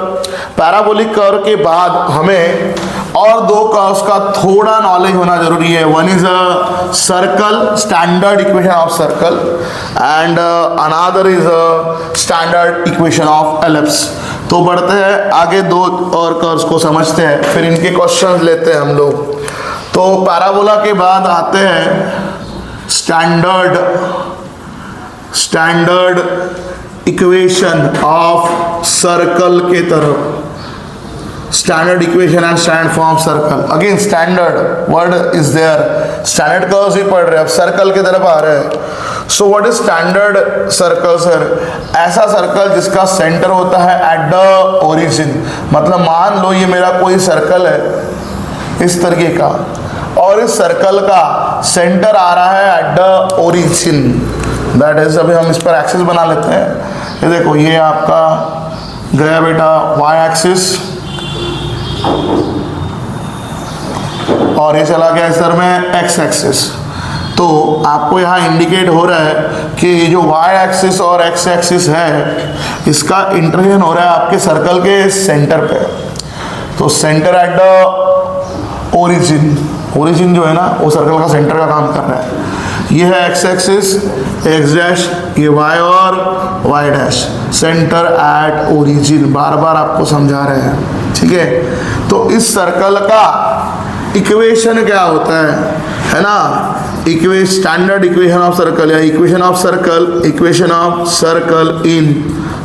पैराबोलिक कर्व के बाद हमें और दो कर्व्स का थोड़ा नॉलेज होना जरूरी है। One is a circle, standard equation of circle, and another is a standard equation of ellipse. तो बढ़ते हैं आगे, दो और कर्व्स को समझते हैं, फिर इनके क्वेश्चंस लेते हैं हम लोग। तो पैराबोला के बाद आते हैं स्टैंडर्ड इक्वेशन ऑफ सर्कल के तरफ। Standard equation and standard form of circle. Again standard word is there, standard curves भी पढ़ रहे हैं, अब सर्कल की तरफ आ रहे हैं। So what is standard circle sir? ऐसा सर्कल जिसका सेंटर होता है एट द ओरिजिन। मतलब मान लो ये मेरा कोई सर्कल है इस तरीके का, और इस सर्कल का सेंटर आ रहा है eight the origin, that is, अभी हम इस पर एक्सिस बना लेते हैं। ये देखो, ये आपका गया बेटा वाई एक्सिस, और ये चला गया सर में एक्स एक्सिस। तो आपको यहाँ इंडिकेट हो रहा है कि ये जो वाई एक्सिस और एक्स एक्सिस है, इसका इंटरसेक्शन हो रहा है आपके सर्कल के सेंटर पे। तो centre at the origin, origin जो है ना वो सर्कल का सेंटर का काम कर रहा है। ये है एक्स एक्सिस, एक्स डैश, ये वाई और y dash, centre at origin, बार बार आपको समझा रहे हैं, ठीक है। तो इस सर्कल का इक्वेशन क्या होता है ना, स्टैंडर्ड इक्वेशन ऑफ सर्कल या equation of circle in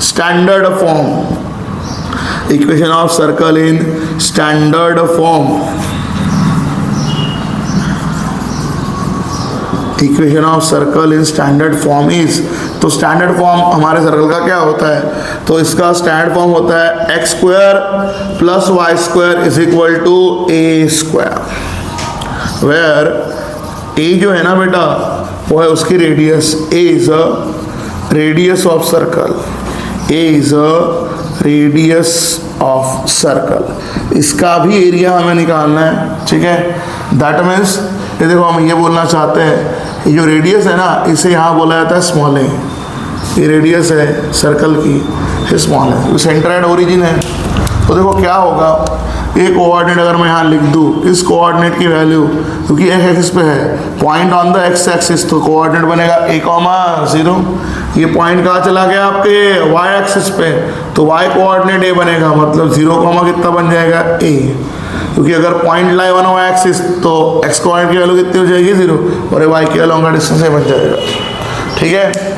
standard form, equation of circle in standard form, equation of circle in standard form is. तो स्टैंडर्ड फॉर्म हमारे सर्कल का क्या होता है? तो इसका स्टैंडर्ड फॉर्म होता है x square plus y square is equal to a square, where a जो है ना बेटा वो है उसकी radius, a is a radius of circle, a is a radius of circle. इसका भी एरिया हमें निकालना है, ठीक है। दैट मीन्स ये देखो, हम ये बोलना चाहते हैं, ये जो रेडियस है ना इसे यहाँ बोला जाता है स्मॉल ए, ये रेडियस है सर्कल की स्मॉल है, सेंटर एट ओरिजिन है। तो देखो क्या होगा, ये कोऑर्डिनेट अगर मैं यहाँ लिख दूँ, इस कोऑर्डिनेट की वैल्यू क्योंकि एक्स एक्सिस पे है, point on the x axis, तो कोऑर्डिनेट बनेगा a,0। ये पॉइंट कहाँ चला गया आपके वाई एक्सिस पे, तो वाई कोऑर्डिनेट a बनेगा, मतलब 0, कितना बन जाएगा a, क्योंकि अगर point lie on y axis तो एक्स कोऑर्डिनेट की वैल्यू कितनी हो जाएगी 0, और वाई के अलॉन्ग का डिस्टेंस बन जाएगा, ठीक है।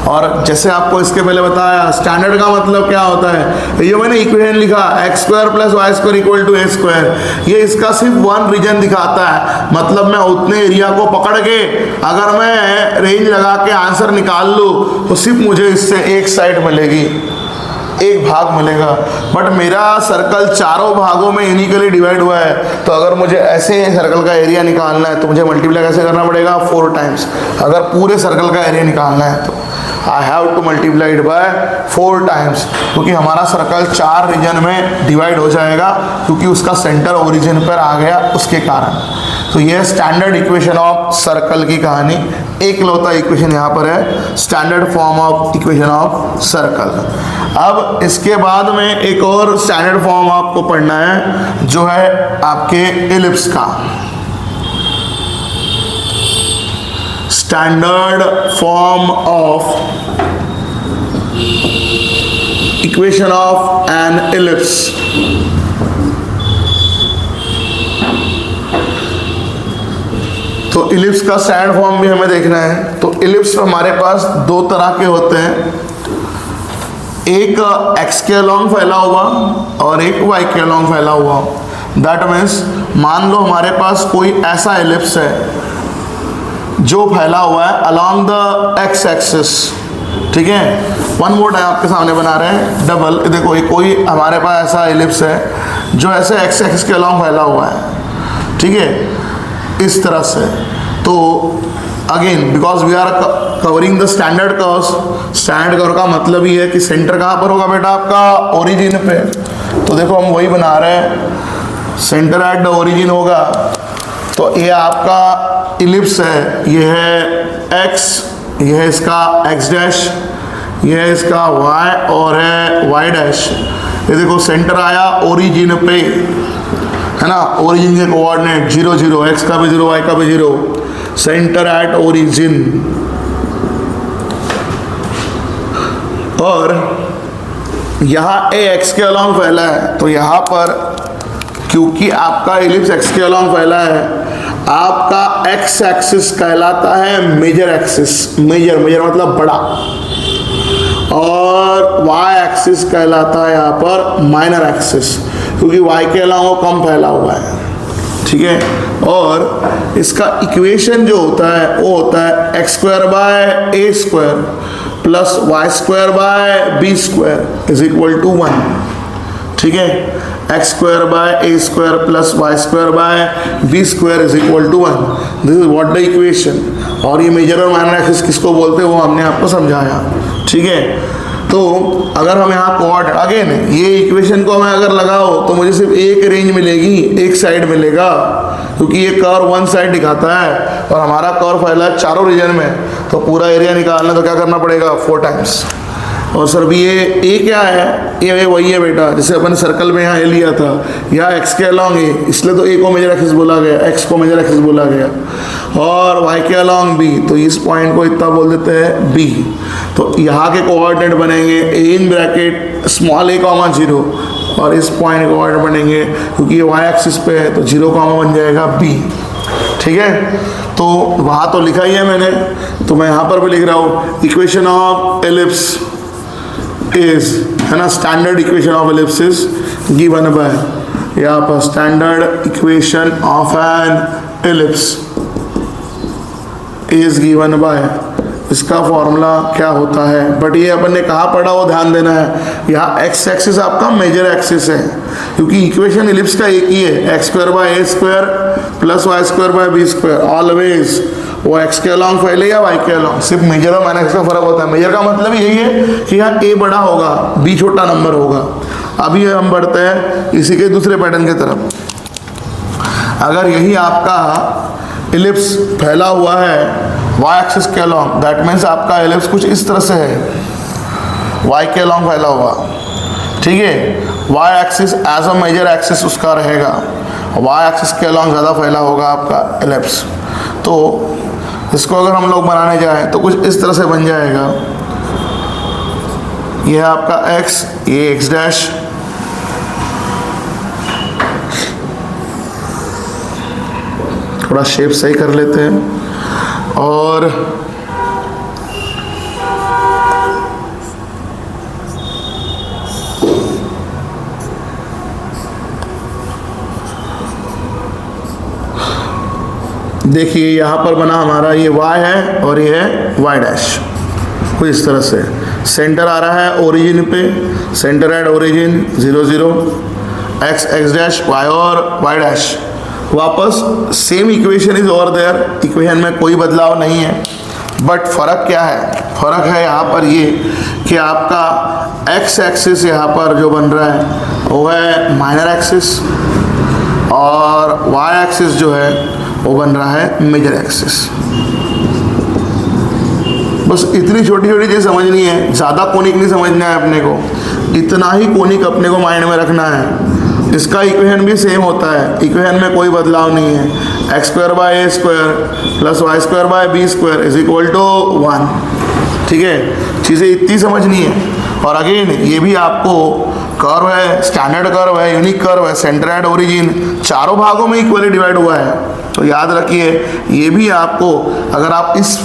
और जैसे आपको इसके पहले बताया, स्टैंडर्ड का मतलब क्या होता है, ये मैंने इक्वेशन लिखा x square plus y square equal to a square, ये इसका सिर्फ वन रीजन दिखाता है। मतलब मैं उतने एरिया को पकड़ के अगर मैं रेंज लगा के आंसर निकाल लूँ तो सिर्फ मुझे इससे एक साइड मिलेगी, एक भाग मिलेगा। बट मेरा सर्कल चारों भागों में यूनिकली डिवाइड हुआ है, तो अगर मुझे ऐसे सर्कल का एरिया निकालना है तो मुझे मल्टीप्लाई कैसे करना पड़ेगा, 4 टाइम्स। अगर पूरे सर्कल का एरिया निकालना है तो I have to multiply it by 4 times, क्योंकि हमारा सर्कल 4 रीजन में डिवाइड हो जाएगा, क्योंकि उसका सेंटर ओरिजिन पर आ गया उसके कारण। तो यह स्टैंडर्ड इक्वेशन ऑफ सर्कल की कहानी, एक लौता इक्वेशन यहाँ पर है, standard form of equation of circle. अब इसके बाद में एक और स्टैंडर्ड फॉर्म आपको पढ़ना है, जो है आपके एलिप्स का। Standard form of equation of an ellipse. तो इलिप्स का स्टैंडर्ड फॉर्म भी हमें देखना है। तो इलिप्स हमारे पास 2 तरह के होते हैं, एक एक्स के अलॉन्ग फैला हुआ और एक वाई के अलॉन्ग फैला हुआ। दैट मीन्स मान लो हमारे पास कोई ऐसा एलिप्स है जो फैला हुआ है अलोंग द एक्स एक्सिस, ठीक है। वन मोर टाइम आपके सामने बना रहे हैं डबल, देखो ये कोई हमारे पास ऐसा एलिप्स है जो ऐसे एक्स एक्सिस के अलोंग फैला हुआ है, ठीक है, इस तरह से। तो again because we are covering the standard curves, standard curve का मतलब ही है कि सेंटर कहाँ पर होगा बेटा आपका, ओरिजिन पे। तो देखो हम वही बना रहे हैं, सेंटर एट द ओरिजिन होगा। तो ये आपका इलिप्स है, ये है x, ये है इसका x डैश, ये है इसका y और है y डैश। ये देखो सेंटर आया ओरिजिन पे, है ना, ओरिजिन के कोऑर्डिनेट 0 0, x का भी 0 y का भी 0, सेंटर एट ओरिजिन। और यहाँ a x के अलोंग फैला है, तो यहाँ पर क्योंकि आपका इलिप्स x के अलोंग फैला है, आपका x एक्सिस कहलाता है मेजर एक्सिस, मेजर मतलब बड़ा, और y एक्सिस कहलाता है यहाँ पर माइनर एक्सिस, क्योंकि y के अलावा कम फैला हुआ है, ठीक है। और इसका इक्वेशन जो होता है वो होता है x square by a square plus y square by b square is equal to 1, ठीक है। x square by a square plus y square by b square is equal to 1, this is what the equation. और ये major और minor axis किसको बोलते हैं वो हमने आपको समझाया, ठीक है। तो अगर हम यहाँ कोऑर्डिनेट अगेन ये इक्वेशन को मैं अगर लगाओ तो मुझे सिर्फ एक रेंज मिलेगी, एक साइड मिलेगा, क्योंकि ये कर्व वन साइड दिखाता है और हमारा कर्व फैला है चारों रीजन में। तो पूरा एरिया निकालना तो क्या करना पड़ेगा, 4 टाइम्स। और सर भी ये ए क्या है, ये वही है बेटा, जैसे अपन सर्कल में यहाँ ए लिया था, यहाँ एक्स के अलोंग ए, इसलिए तो ए को मेजर एक्सिस बोला गया, एक्स को मेजर एक्सिस बोला गया, और वाई के अलोंग बी, तो इस पॉइंट को इतना बोल देते हैं बी। तो यहाँ के कोऑर्डिनेट बनेंगे a in bracket small a comma 0, और इस पॉइंट के कोऑर्डिनेट बनेंगे क्योंकि ये वाई एक्सिस पे है तो 0 कॉमा बन जाएगा b, ठीक है। तो वहाँ तो लिखा ही है मैंने, तो मैं यहाँ पर भी लिख रहा हूँ, इक्वेशन ऑफ एलिप्स इज, है ना, standard equation of ellipse is given bye, यहाँ पर standard equation of an ellipse is given bye, इसका फॉर्मूला क्या होता है। बट ये अपन ने कहाँ पढ़ा वो ध्यान देना है, यहाँ एक्स एक्सिस आपका मेजर एक्सिस है, क्योंकि इक्वेशन एलिप्स का एक ही है, x square by a square plus y square by b square, always वो एक्स के अलोंग फैले या वाई के अलोंग, सिर्फ मेजर और माइनस का फर्क होता है। मेजर का मतलब यही है कि यहाँ ए बड़ा होगा, बी छोटा नंबर होगा। अभी हम बढ़ते हैं इसी के दूसरे पैटर्न की तरफ। अगर यही आपका एलिप्स फैला हुआ है y एक्सिस के अलोंग, दैट मीन्स आपका एलिप्स कुछ इस तरह से है, y के अलोंग फैला हुआ, ठीक है। y axis as a major axis उसका रहेगा, y एक्सिस के अलोंग ज़्यादा फैला होगा आपका एलिप्स। तो इसको अगर हम लोग बनाने जाएं तो कुछ इस तरह से बन जाएगा, यह आपका x, ये x डैश, थोड़ा शेप सही कर लेते हैं, और देखिए यहाँ पर बना हमारा ये y है और ये है y डैश, कुछ इस तरह से। सेंटर आ रहा है ओरिजिन पे, centre at origin 0 0, x x dash y और y डैश। वापस same equation is over there, equation में कोई बदलाव नहीं है, बट फ़र्क क्या है, फ़र्क है यहाँ पर ये कि आपका x एक्सिस यहाँ पर जो बन रहा है वो है माइनर एक्सिस, और y एक्सिस जो है वो बन रहा है मेजर एक्सिस। बस इतनी छोटी छोटी चीज़ समझनी है, ज़्यादा कोनिक नहीं समझना है अपने को, इतना ही कोनिक अपने को माइंड में रखना है। इसका इक्वेशन भी सेम होता है, इक्वेशन में कोई बदलाव नहीं है, x square by a square plus y square by b square is equal to 1, ठीक है। चीज़ें इतनी समझनी है। और अगेन ये भी आपको कर्व है, स्टैंडर्ड कर्व है, यूनिक कर्व है, सेंटर एट ओरिजिन चारों भागों में इक्वली डिवाइड हुआ है। तो याद रखिए ये भी आपको, अगर आप इस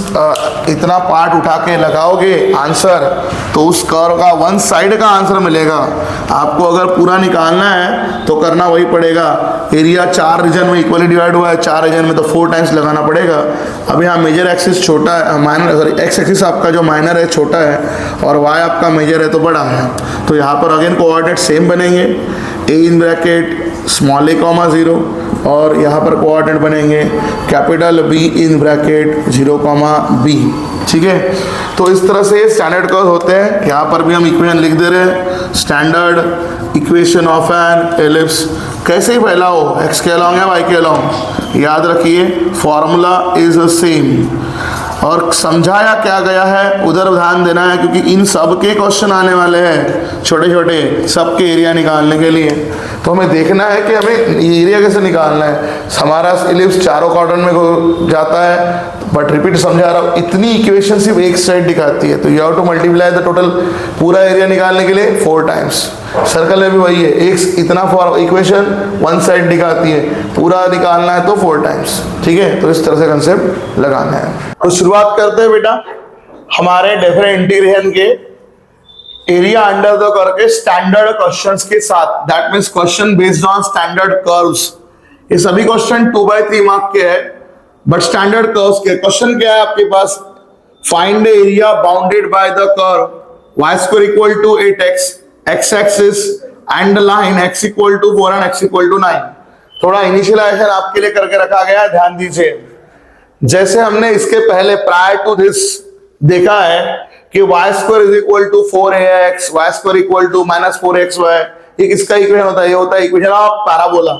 इतना पार्ट उठा के लगाओगे आंसर, तो उस कर्व का वन साइड का आंसर मिलेगा। आपको अगर पूरा निकालना है तो करना वही पड़ेगा, एरिया 4 रीजन में इक्वली डिवाइड हुआ है, 4 रीजन में, तो 4 टाइम्स लगाना पड़ेगा। अब यहाँ मेजर एक्सिस छोटा है, माइनर, सॉरी एक्स एक्सिस आपका जो माइनर है छोटा है और वाई आपका मेजर है तो बड़ा है। तो यहाँ पर अगेन कोऑर्डिनेट सेम बनेंगे, a in bracket small a comma 0, और यहाँ पर कोऑर्डिनेट बनेंगे capital b in bracket 0 comma b. ठीक है, तो इस तरह से स्टैंडर्ड कर्व होते हैं। यहाँ पर भी हम इक्वेशन लिख दे रहे हैं, standard equation of an ellipse, कैसे ही फैला हो, एक्स के अलॉन्ग या वाई के अलॉन्ग, याद रखिए फॉर्मूला इज सेम। और समझाया क्या गया है उधर ध्यान देना है, क्योंकि इन सब के क्वेश्चन आने वाले हैं छोटे छोटे, सबके एरिया निकालने के लिए। तो हमें देखना है कि हमें एरिया कैसे निकालना है। हमारा एलिप्स चारों क्वाड्रेंट में जाता है, बट रिपीट समझा रहा हूँ, इतनी इक्वेशन सिर्फ एक साइड दिखाती है, तो you have to multiply the total, पूरा एरिया निकालने के लिए 4 टाइम्स। सर्कल में भी वही है, एक इतना फॉर इक्वेशन 1 साइड दिखाती है, पूरा निकालना है तो 4 टाइम्स। ठीक है, तो इस तरह से कंसेप्ट लगाना है। तो शुरुआत करते हैं बेटा हमारे डेफिनेट इंटीग्रेशन के एरिया अंडर द कर्व के स्टैंडर्ड क्वेश्चंस के साथ, that means question based on standard curves. ये सभी क्वेश्चन 2/3 मार्क के है, बट स्टैंडर्ड कर्व्स के क्वेश्चन क्या है आपके पास, find area bounded by the curve y square equal to 8x, x axis and line x equal to 4 and x equal to 9। थोड़ा इनिशियलाइजेशन आपके लिए करके रखा गया है, ध्यान दीजिए। जैसे हमने इसके पहले प्रायर टू दिस देखा है कि y square is equal to 4ax, y square equal to -4xy, ये किसका इक्वेशन होता है, ये होता है इक्वेशन ऑफ पैराबोला।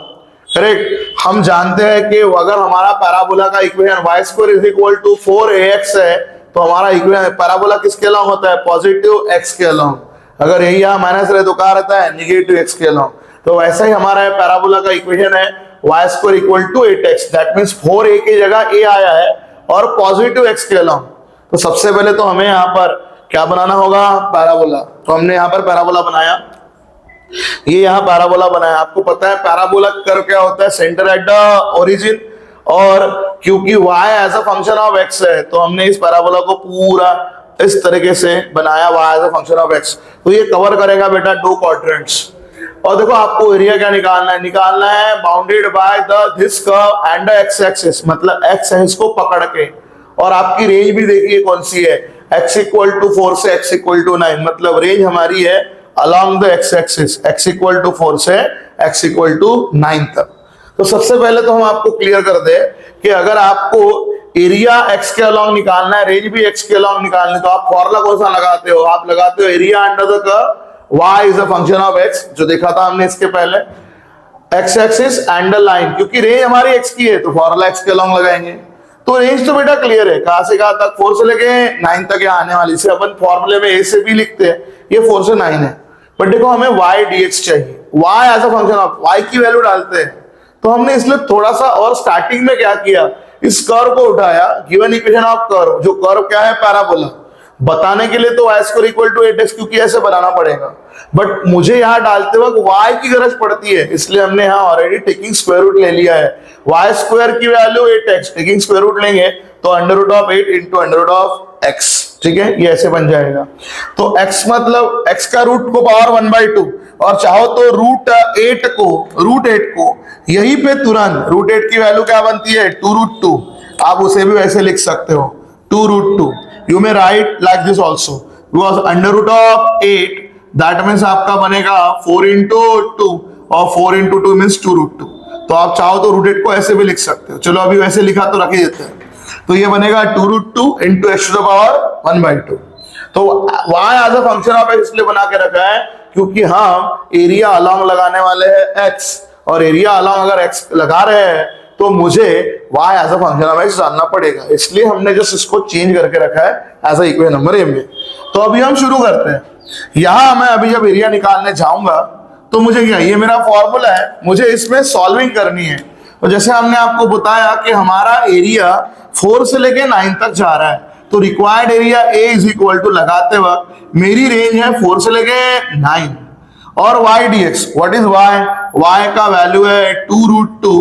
करेक्ट, हम जानते हैं कि अगर हमारा पैराबोला का equation y square is equal to 4ax है, तो हमारा इक्वेशन पैराबोला किसके अलॉन्ग होता है, पॉजिटिव x के अलॉन्ग। अगर यही यहाँ माइनस रहे तो क्या रहता है, निगेटिव x के अलॉन्ग। तो वैसा ही हमारा पैराबोला का इक्वेशन है y square equal to 8x, that means 4a की जगह a आया है और पॉजिटिव x के अलॉन्ग। तो सबसे पहले तो हमें यहाँ पर क्या बनाना होगा, पैराबोला। तो हमने यहाँ पर पैराबोला बनाया, ये यहाँ पैराबोला बनाया। आपको पता है पैराबोला कर्व क्या होता है, सेंटर एट द ओरिजिन, और क्योंकि y as a function of x है, तो हमने इस पैराबोला को पूरा इस तरीके से बनाया, y as a function of x। तो ये कवर करेगा बेटा 2 क्वाड्रेंट्स। और देखो आपको एरिया क्या निकालना है, निकालना है bounded by the this curve and the x axis, मतलब x एक्सिस को पकड़ के। और आपकी रेंज भी देखिए कौन सी है, x इक्वल टू 4 से x इक्वल टू 9, मतलब रेंज हमारी है along the x axis, x equal to 4 से x इक्वल टू 9 तक। तो सबसे पहले तो हम आपको क्लियर कर दे कि अगर आपको एरिया x के अलॉन्ग निकालना है, रेंज भी x के अलॉन्ग निकालनी है, तो आप फॉर्मूला कौन सा लगाते हो, आप लगाते हो area under the curve y is a function of x, जो देखा था हमने इसके पहले, x axis and the line, क्योंकि रेंज हमारी x की है तो फॉर्मूला x के अलॉन्ग लगाएंगे। तो रेंज तो बेटा क्लियर है, कहां से कहां तक, 4 से लेके 9 तक यहाँ आने वाली, से अपन फॉर्मूले में a से b लिखते हैं, ये 4 से 9 है। बट देखो हमें y dx चाहिए, y as a function of, y की वैल्यू डालते हैं। तो हमने इसलिए थोड़ा सा और स्टार्टिंग में क्या किया, इस कर्व को उठाया, गिवन इक्वेशन ऑफ कर्व, जो कर्व क्या है पैराबोला, बताने के लिए तो y square equal to 8x, क्योंकि ऐसे बनाना पड़ेगा, बट मुझे यहाँ डालते वक्त y की गरज पड़ती है, इसलिए हमने यहाँ ऑलरेडी टेकिंग स्क्वायर रूट ले लिया है। y स्क्वायर की value 8x, taking square root लेंगे तो under root of 8 into under root of x, ठीक है, ये ऐसे बन जाएगा। तो x मतलब x का रूट को पावर 1/2, और चाहो तो रूट 8 को यहीं पे तुरंत रूट 8 की वैल्यू क्या बनती है, 2√2, आप उसे भी वैसे लिख सकते हो 2√2। You may write like this also, because under root of 8 that means आपका बनेगा 4 into 2, और 4 into 2 मीन्स 2√2। तो आप चाहो तो रूट 8 को ऐसे भी लिख सकते हो, चलो अभी वैसे लिखा तो रख ही देते हैं। तो ये बनेगा 2√2 into x to the power 1/2। तो y as a function of x इसलिए बना के रखा है क्योंकि हम एरिया अलॉन्ग लगाने वाले हैं x, और एरिया अलॉन्ग अगर x लगा रहे हैं तो मुझे y as a function of x जानना पड़ेगा, इसलिए हमने जस्ट इसको चेंज करके रखा है as a equation number a में। तो अभी हम शुरू करते हैं। यहां मैं अभी जब एरिया निकालने जाऊंगा तो मुझे क्या, ये मेरा फॉर्मूला है, मुझे इसमें सॉल्विंग करनी है। तो जैसे हमने आपको बताया कि हमारा एरिया 4 से लेके 9 तक जा रहा है, तो required area A is equal to लगाते वक्त मेरी रेंज है 4 से लेके 9, और y dx, what is y का वैल्यू है 2√2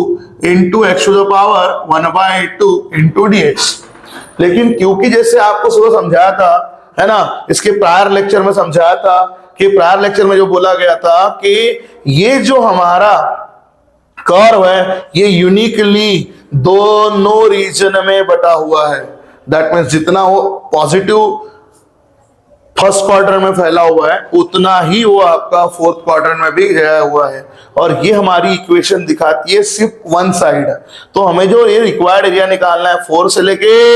into x to the power 1/2 into dx। लेकिन क्योंकि जैसे आपको सुबह समझाया था, है ना, इसके प्रायर लेक्चर में समझाया था कि प्रायर लेक्चर में जो बोला गया था कि ये जो हमारा कर्व है ये यूनिकली दोनों रीजन में बटा हुआ है। दैट मीन्स जितना वो पॉजिटिव फर्स्ट क्वार्टर में फैला हुआ है उतना ही वो आपका फोर्थ क्वार्टर में भी गया हुआ है। और ये हमारी इक्वेशन दिखाती है सिर्फ वन साइड। तो हमें जो ये रिक्वायर्ड एरिया निकालना है 4 से लेके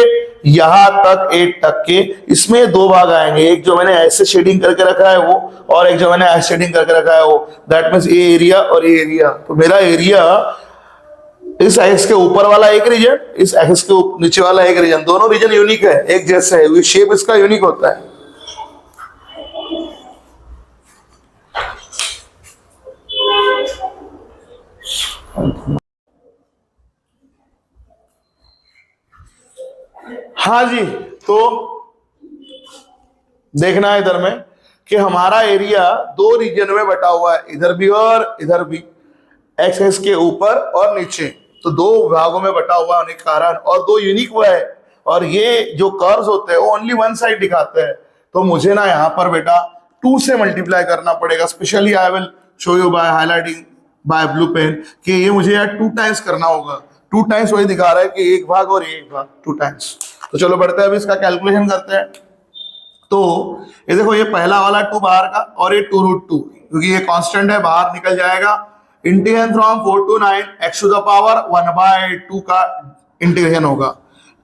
यहां तक 8 तक के, इसमें दो भाग आएंगे, एक जो मैंने ऐसे शेडिंग करके रखा है वो, और एक जो मैंने ऐसे शेडिंग करके रखा है वो। दैट मीन्स ये एरिया और ये एरिया। तो मेरा एरिया इस एक्स के ऊपर वाला एक रीजन, इस एक्स के नीचे वाला एक रीजन, दोनों रीजन यूनिक है, एक जैसे है, शेप इसका यूनिक होता है। हाँ जी, तो देखना है इधर में कि हमारा एरिया दो रीजन में बटा हुआ है, इधर भी और इधर भी, एक्स एक्स के ऊपर और नीचे, तो दो भागों में बटा हुआ होने के कारण, और दो यूनिक हुआ है, और ये जो कर्व्स होते हैं वो ओनली वन साइड दिखाते हैं। तो मुझे ना यहाँ पर बेटा 2 से मल्टीप्लाई करना पड़ेगा। Specially I will show you by highlighting by blue pen कि ये मुझे यार 2 टाइम्स करना होगा। 2 टाइम्स वही दिखा रहा है कि एक भाग और एक भाग 2 टाइम्स। तो चलो बढ़ते हैं, अभी इसका कैलकुलेशन करते हैं। तो ये देखो, ये पहला वाला 2 बाहर का और ये 2√2, क्योंकि ये कांस्टेंट है बाहर निकल जाएगा। Integration from 4 to 9 x to the power 1/2 का इंटीग्रेशन होगा।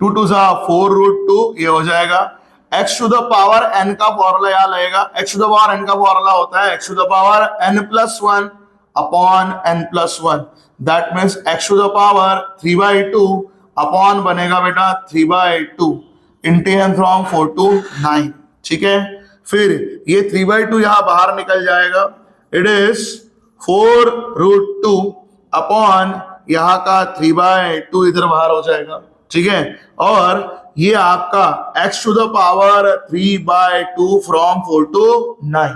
2 2 4√2 ये हो जाएगा। x to the power n का फॉर्मूला यहाँ लगेगा। x to the power n का फॉर्मूला होता है x to the power n+1 upon n+1। That means x to the power 3/2 upon बनेगा बेटा 3/2 इंटीग्रेशन फ्रॉम 4 to 9। ठीक है, फिर ये 3/2 यहां बाहर निकल जाएगा। इट इज 4√2 अपॉन यहां का 3/2 इधर बाहर हो जाएगा। ठीक है, और ये आपका x to the power 3/2 from 4 to 9।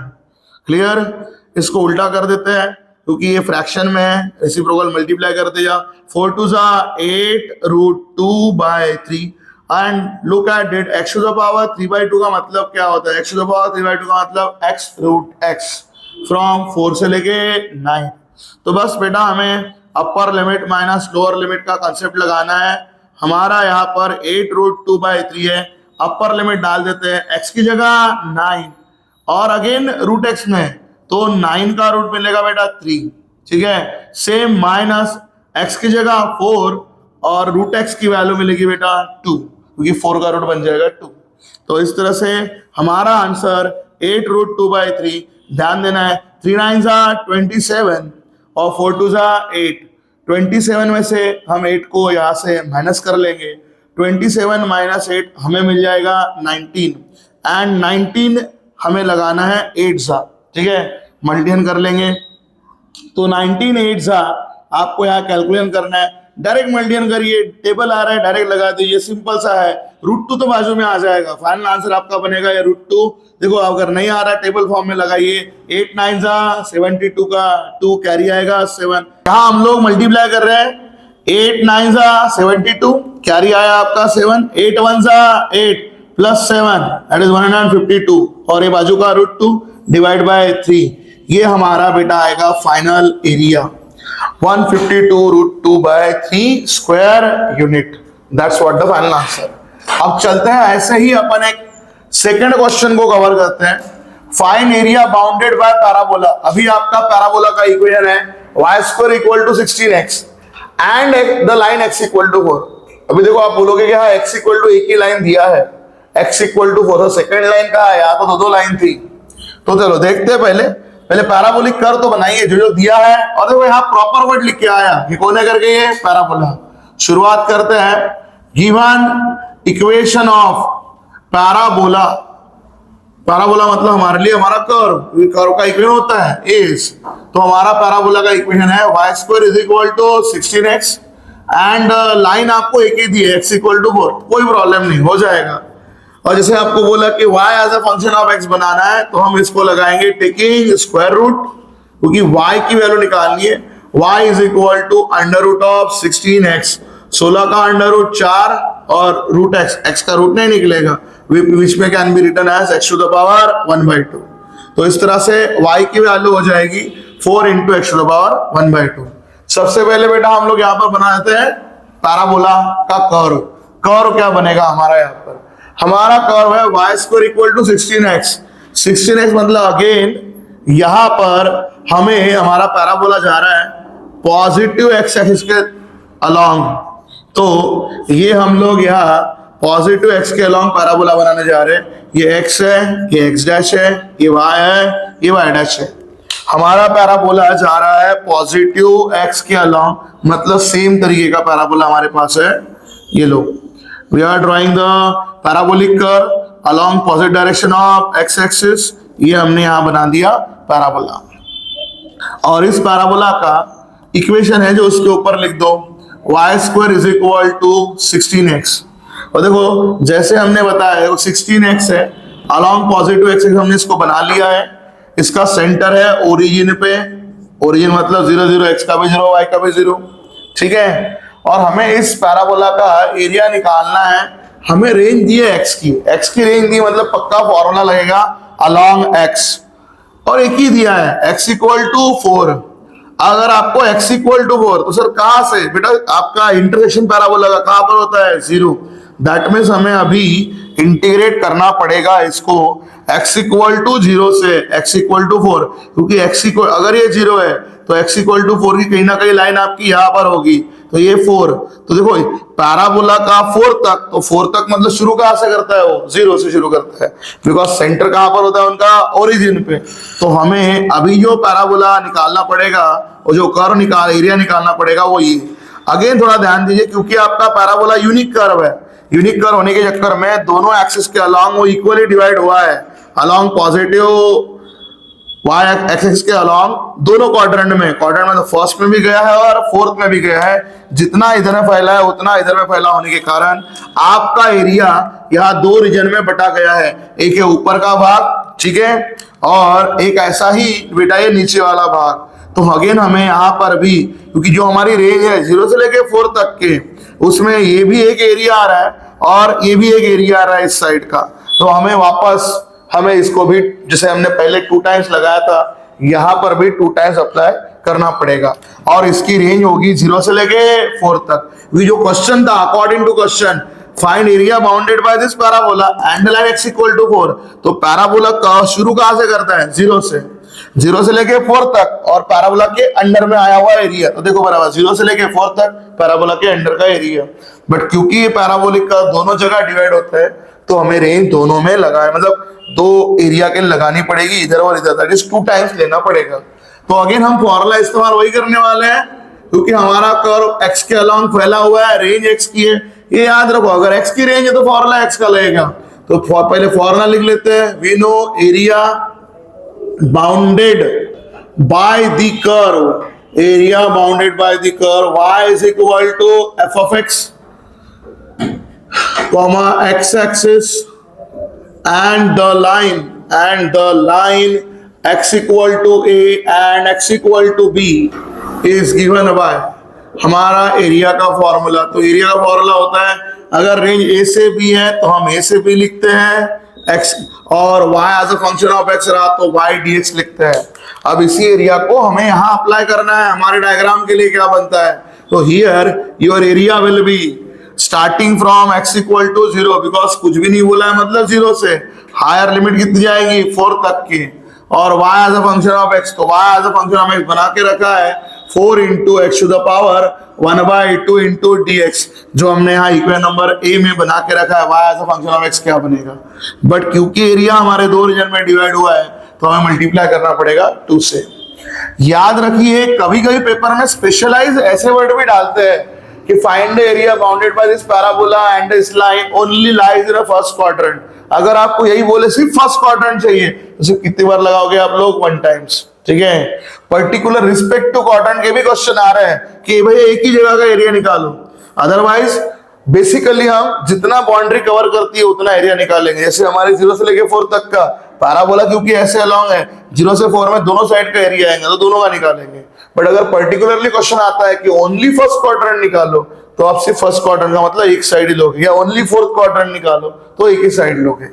Clear, इसको उल्टा कर देते हैं क्योंकि ये फ्रैक्शन में है, रेसिप्रोकल मल्टीप्लाई करते जा। 4 2 8√2/3 and look at it, x to the power 3/2 का मतलब क्या होता है? x to the power 3/2 का मतलब x√x फ्रॉम 4 से लेके 9। तो बस बेटा हमें अपर लिमिट माइनस लोअर लिमिट का कंसेप्ट लगाना है। हमारा यहाँ पर 8√2/3 है, अपर लिमिट डाल देते हैं, x की जगह 9 और अगेन √x में, तो 9 का रूट मिलेगा बेटा 3। ठीक है, सेम माइनस x की जगह 4 और √x की वैल्यू मिलेगी बेटा 2, क्योंकि 4 का रूट बन जाएगा 2। तो इस तरह से हमारा आंसर 8√2/3। ध्यान देना है, 3 9 27 और 4 2 8। 27 में से हम 8 को यहाँ से माइनस कर लेंगे। 27 - 8 हमें मिल जाएगा 19 एंड 19 हमें लगाना है 8 सा। ठीक है, मल्टीप्लाई कर लेंगे तो 19 8 सा आपको यहाँ कैलकुलेशन करना है। डायरेक्ट मल्टीप्लाई करिए, टेबल आ रहा है डायरेक्ट लगा दीजिए, सिंपल सा है। √2 तो बाजू में आ जाएगा, फाइनल आंसर आपका बनेगा ये √2। देखो अगर नहीं आ रहा टेबल फॉर्म में लगाइए, 8 9 72 का 2 कैरी आएगा 7। यहाँ हम लोग मल्टीप्लाई कर रहे हैं, 8 9 72 कैरी आया आपका 7, 8 1 8 प्लस 7 दैट इज 152 और ये बाजू का √2 डिवाइड बाय 3। ये हमारा बेटा आएगा final area 152√2/3 square unit. That's what the final answer. अब चलते हैं, ऐसे ही अपन एक सेकंड क्वेश्चन को कवर करते हैं। Find area bounded bye parabola. अभी आपका पैराबोला का इक्वेशन है y² = 16x and the line x = 4। अभी देखो आप बोलोगे कि हाँ x = एक ही लाइन दिया है, x = 4, तो सेकंड लाइन का है, यहाँ तो दो लाइन थी। तो चलो देखते हैं, पहले पैराबोलिक कर्व तो बनाइए जो जो दिया है। और देखो यहाँ प्रॉपर वर्ड लिख के आया कि कौन है करके, ये पैराबोला। शुरुआत करते हैं, given equation of parabola. Parabola मतलब हमारे लिए हमारा कर्व का इक्वेशन होता है इज। तो हमारा पैराबोला का इक्वेशन है y² = 16x एंड लाइन आपको एक ही दी है x = 4। कोई प्रॉब्लम नहीं, हो जाएगा। और जैसे आपको बोला कि y as a function of x बनाना है, तो हम इसको लगाएंगे टेकिंग स्क्वायर रूट, क्योंकि y की वैल्यू निकालनी है। y = √16x, 16 का √ 4 और √x का रूट नहीं निकलेगा, विच में can be written as x to the power 1/2। तो इस तरह से y की वैल्यू हो जाएगी 4 × x to the power 1/2। सबसे पहले बेटा हम लोग यहाँ पर बना देते हैं पैराबोला का कर्व। कर्व क्या बनेगा हमारा, यहाँ पर हमारा कर्व है y square equal to 16x। 16x मतलब अगेन यहाँ पर हमें हमारा पैराबोला जा रहा है पॉजिटिव x एक्सिस के अलोंग, तो ये हम लोग यहाँ पॉजिटिव x के अलोंग पैराबोला बनाने जा रहे हैं। ये x है, ये x डैश है, ये y है, ये y डैश है। हमारा पैराबोला जा रहा है पॉजिटिव x के अलोंग, मतलब सेम तरीके का पैराबोला हमारे पास है। ये लो, we are drawing the parabolic curve along positive direction of x axis. ये हमने यहाँ बना दिया पैराबोला, और इस पैराबोला का इक्वेशन है जो उसके ऊपर लिख दो, y square is equal to 16x। और देखो जैसे हमने बताया वो 16x है, अलोंग पॉजिटिव एक्सिस हमने इसको बना लिया है। इसका सेंटर है ओरिजिन पे, ओरिजिन मतलब 0 0, x का भी 0, y का भी 0, ठीक है। और हमें इस पैराबोला का एरिया निकालना है। हमें रेंज दी है x की रेंज दी, मतलब पक्का फॉर्मूला लगेगा अलोंग x, और एक ही दिया है x इक्वल टू 4। अगर आपको x इक्वल टू 4 तो सर कहां से बेटा आपका इंटरसेक्शन पैराबोला का कहां पर होता है 0। दैट मीन्स हमें अभी इंटीग्रेट करना पड़ेगा इसको x इक्वल टू 0 से x इक्वल टू 4, क्योंकि x इक्वल अगर ये 0 है तो x इक्वल टू 4 की कहीं ना कहीं लाइन आपकी यहाँ पर होगी, तो ये 4। तो देखो पैराबोला का 4 तक, तो 4 तक मतलब शुरू कहां से करता है वो 0 से शुरू करता है, बिकॉज सेंटर कहां पर होता है उनका ओरिजिन पे। तो हमें अभी जो पैराबोला निकालना पड़ेगा, और जो कर्व एरिया निकालना पड़ेगा वो ये। अगेन थोड़ा ध्यान दीजिए, क्योंकि आपका पैराबोला यूनिक कर्व है, यूनिक कर्व होने के चक्कर में दोनों एक्सिस के अलोंग वो इक्वली डिवाइड हुआ है, अलोंग पॉजिटिव y एक्सिस के अलोंग दोनों क्वाड्रेंट में तो फर्स्ट में भी गया है और फोर्थ में भी गया है। जितना इधर में फैला है उतना इधर में फैला होने के कारण आपका एरिया यहाँ दो रीजन में बटा गया है, एक है ऊपर का भाग, ठीक है, और एक ऐसा ही बेटा ये नीचे वाला भाग। तो अगेन हमें यहाँ पर भी, क्योंकि जो हमारी रेंज है 0 से लेके 4 तक के, उसमें ये भी एक एरिया आ रहा है और ये भी एक एरिया आ रहा है इस साइड का, तो हमें इसको भी जैसे हमने पहले 2 टाइम्स लगाया था, यहाँ पर भी 2 टाइम्स अप्लाई करना पड़ेगा। और इसकी रेंज होगी 0 से लेके 4 तक। ये जो क्वेश्चन था, according to question, find area bounded by this parabola and line x equal to 4, तो पैराबोला का शुरू कहां से करता है 0 से लेके 4 तक, और पैराबोला के अंडर में आया हुआ एरिया, तो देखो बराबर 0 से लेके 4 तक पैराबोला के अंडर का एरिया। बट क्योंकि ये पैराबोलिक का दोनों जगह डिवाइड होता है, तो हमें रेंज दोनों में लगाए, मतलब 2 एरिया के लगानी पड़ेगी, इधर और इधर, दैट इज 2 टाइम्स लेना पड़ेगा। तो अगेन हम फॉर्मूला इस्तेमाल वही करने वाले हैं, क्योंकि हमारा कर्व x के अलोंग फैला हुआ है, रेंज x की है, ये याद रखो। अगर x की रेंज है तो फॉर्मूला x का लगेगा। तो पहले फॉर्मूला लिख लेते हैं, we know area bounded by the curve, area bounded by the curve y is equal to f of x, x axis and the line x equal to a and x equal to b is given by हमारा area का formula. तो area का formula होता है, अगर range a से b है तो हम a से b लिखते हैं x, और y as a function of x रहा तो y dx लिखते हैं। अब इसी एरिया को हमें यहाँ अप्लाई करना है। हमारे डायग्राम के लिए क्या बनता है, तो here your area will be starting from x equal to 0, because कुछ भी नहीं बोला है, मतलब 0 से हायर लिमिट कितनी जाएगी 4 तक की, और y as a function of x, तो y as a function of x बना के रखा है 4 into x to the power 1/2 into dx, जो हमने यहाँ इक्वेशन नंबर a में बना के रखा है। y as a function of x क्या बनेगा, बट क्योंकि एरिया हमारे 2 रीजन में डिवाइड हुआ है तो हमें मल्टीप्लाई करना पड़ेगा 2 से। याद रखिए, कभी कभी पेपर में स्पेशलाइज ऐसे वर्ड भी डालते हैं कि find the area bounded by this parabola and this line only lies in the first quadrant. अगर आपको यही बोले सिर्फ फर्स्ट क्वाड्रेंट चाहिए तो सिर्फ कितनी बार लगाओगे आप लोग, 1 टाइम्स, ठीक है। पर्टिकुलर रिस्पेक्ट टू क्वाड्रेंट के भी क्वेश्चन आ रहे हैं कि भाई एक ही जगह का एरिया निकालो, अदरवाइज बेसिकली हम जितना बाउंड्री कवर करती है उतना एरिया निकालेंगे। जैसे हमारे 0 से लेके 4 तक का पैराबोला क्योंकि ऐसे अलोंग है, 0 से 4 में दोनों साइड का एरिया आएंगे, तो दोनों का निकालेंगे। बट अगर पर्टिकुलरली क्वेश्चन आता है कि ओनली फर्स्ट क्वाड्रेंट निकालो, तो आप सिर्फ फर्स्ट क्वाड्रेंट का मतलब एक साइड ही लोगे, या ओनली फोर्थ क्वाड्रेंट निकालो तो एक ही साइड लोगे।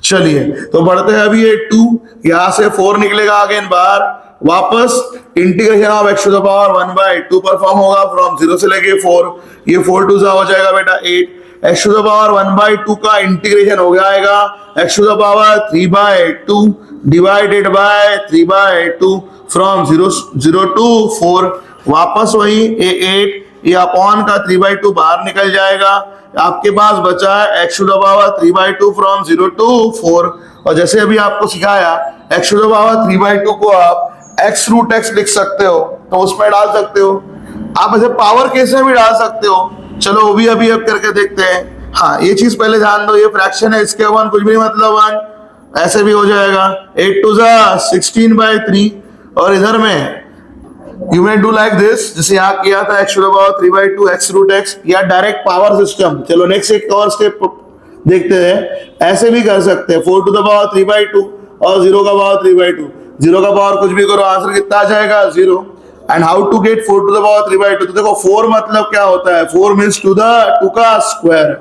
चलिए तो बढ़ते हैं, अभी ये 2 यहां से 4 निकलेगा अगेन बाहर, वापस integration of x to the power 1/2 perform होगा फ्रॉम 0 से लेके 4, ये 4 2 हो जाएगा बेटा 8, x टू द पावर 1/2 का इंटीग्रेशन हो जाएगा x to the power 3/2 divided by 3/2 from 0 to 4, वापस वही ये 8, ये अपॉन का 3/2 बाहर निकल जाएगा, आपके पास बचा है x to the power 3/2 from 0 to 4। और जैसे अभी आपको सिखाया x टू द पावर 3/2 को आप x रूट x लिख सकते हो, तो उसमें डाल सकते हो, आप ऐसे पावर केस में भी डाल सकते हो। चलो वो भी अभी अब करके देखते हैं। हाँ, ये चीज पहले ध्यान दो, ये फ्रैक्शन है, इसके 1 कुछ भी मतलब 1, ऐसे भी हो जाएगा 8 2 16/3। और इधर में you may do like this, जैसे यहाँ किया था x to the power 3/2 x root x, या डायरेक्ट पावर सिस्टम। चलो नेक्स्ट एक और स्टेप देखते हैं, ऐसे भी कर सकते हैं 4 टू द पावर 3/2 और 0 का पावर 3/2, 0 का पावर कुछ भी करो, आंसर कितना आ जाएगा 0। And how to get 4 to the power 3/2, तो देखो 4 मतलब क्या होता है, 4 मीन्स 2 का स्क्वायर,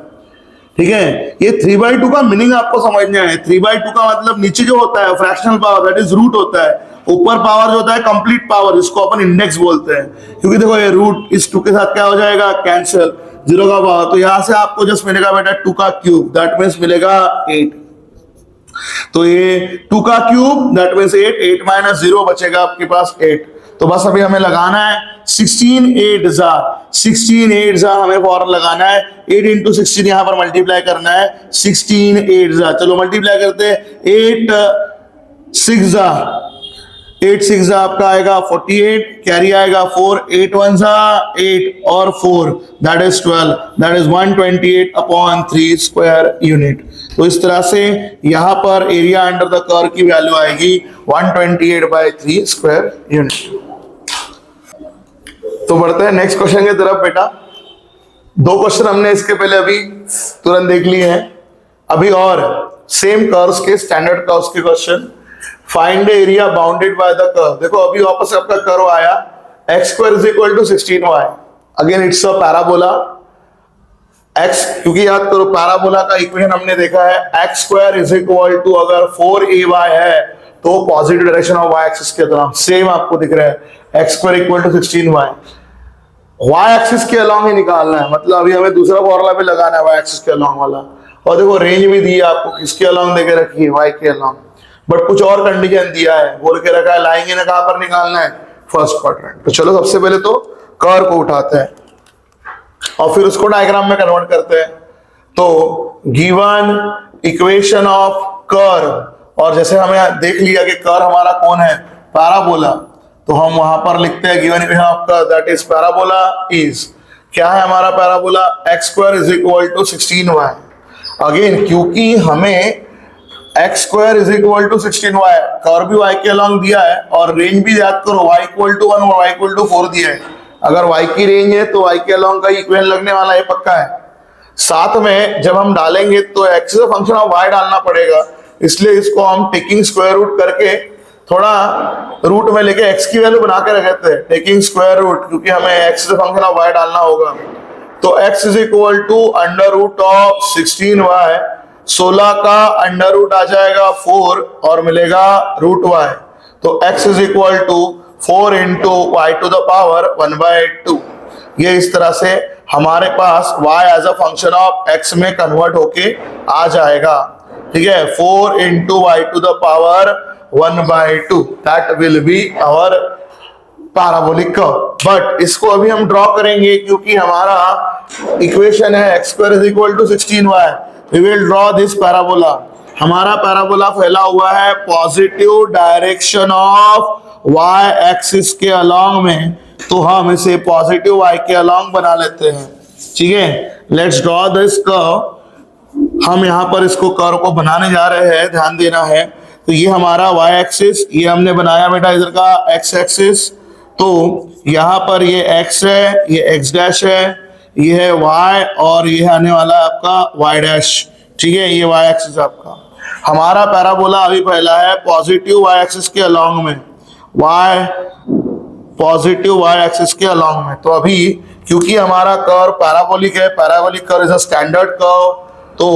ठीक है। ये 3/2 का मीनिंग आपको समझना है। 3/2 का मतलब नीचे जो होता है fractional power, that is root होता है, ऊपर पावर जो होता है कंप्लीट पावर, जिसको अपन इंडेक्स बोलते हैं। क्योंकि देखो ये रूट इस 2 के साथ क्या हो जाएगा, कैंसिल, 0 का पावर, तो यहां से आपको जस्ट मिलेगा बेटा 2 का क्यूब, दैट मीन्स मिलेगा 8। तो ये 2 का क्यूब दैट मीन्स 8, 8 माइनस 0 बचेगा आपके पास 8। तो बस अभी हमें लगाना है 16 8 जा हमें फॉर्म लगाना है, 8 इंटू 16 यहां पर मल्टीप्लाई करना है, 16 8 जा, चलो मल्टीप्लाई करते हैं, 8 6 जा आपका आएगा 48, कैरी आएगा 4, 8 1 जा 8 और 4 that is 12, that is 128/3 square unit. तो इस तरह से यहां पर एरिया अंडर द कर्व की वैल्यू आएगी 128/3 स्क्वायर यूनिट। तो बढ़ते हैं नेक्स्ट क्वेश्चन की तरफ बेटा। 2 क्वेश्चन हमने इसके पहले अभी तुरंत देख लिए हैं, अभी और सेम कर्व्स के स्टैंडर्ड कर्व्स के question. Find the area bounded by the curve. देखो अभी वापस आपका कर्व आया x² = 16y, again it's a parabola x, क्योंकि याद करो पैराबोला का इक्वेशन हमने देखा है x² अगर 4ay है तो positive direction of y axis के तरफ, सेम आपको दिख रहा है x² = 16y, y एक्सिस के अलोंग ही निकालना है, मतलब अभी हमें दूसरा फॉर्मूला भी लगाना है y एक्सिस के अलोंग वाला। और देखो रेंज भी दी है आपको, किसके अलोंग देके रखी है, y के अलोंग, बट कुछ और कंडीशन दिया है, बोल के रखा है लाएंगे ना कहां पर निकालना है, फर्स्ट क्वाड्रेंट। तो चलो सबसे पहले तो कर्व को उठाते हैं और फिर उसको डायग्राम में कन्वर्ट करते हैं। तो गिवन इक्वेशन ऑफ कर्व, और जैसे हमें देख लिया कि कर्व हमारा कौन है, पैराबोला, तो हम वहां पर लिखते हैं given equation of curve that is parabola is, क्या है हमारा पैराबोला, x² = 16y। अगेन क्योंकि हमें x² = 16y, कर्व भी y के अलोंग दिया है और रेंज भी याद करो y = 1 और y = 4 दिया है, अगर y की रेंज है तो y के अलोंग का इक्वेशन लगने वाला है, पक्का है। साथ में जब हम डालेंगे तो x is a function of y डालना पड़ेगा, इसलिए इसको हम टेकिंग स्क्वायर रूट करके थोड़ा रूट में लेके x की वैल्यू बना के रखते हैं, टेकिंग स्क्वायर रूट, क्योंकि हमें x is a function of y डालना होगा। तो x = √16y, 16 का अंडर रूट आ जाएगा 4 और मिलेगा √y, तो x = 4 × y⁴ ये इस तरह से हमारे पास y as a function of x में कन्वर्ट होके आ जाएगा, ठीक है। 4 × y⁴ that will be our parabolic curve. But इसको अभी हम ड्रॉ करेंगे क्योंकि हमारा इक्वेशन है x² = 16y, we will draw this parabola. हमारा पैराबोला फैला हुआ है positive direction of y axis के अलोंग में, तो हम इसे पॉजिटिव y के अलोंग बना लेते हैं, ठीक है। Let's draw this curve. हम यहाँ पर इसको कर्व को बनाने जा रहे हैं, ध्यान देना है। तो ये हमारा y एक्सिस, ये हमने बनाया बेटा इधर का x एक्सिस, तो यहाँ पर ये x है, ये x' है, ये है y और ये आने वाला है आपका y', ठीक है। ये y एक्सिस आपका, हमारा पैराबोला अभी फैला है पॉजिटिव y एक्सिस के अलोंग में, पॉजिटिव y एक्सिस के अलोंग में। तो अभी क्योंकि हमारा कर्व पैराबोलिक है, parabolic curve is a standard curve, तो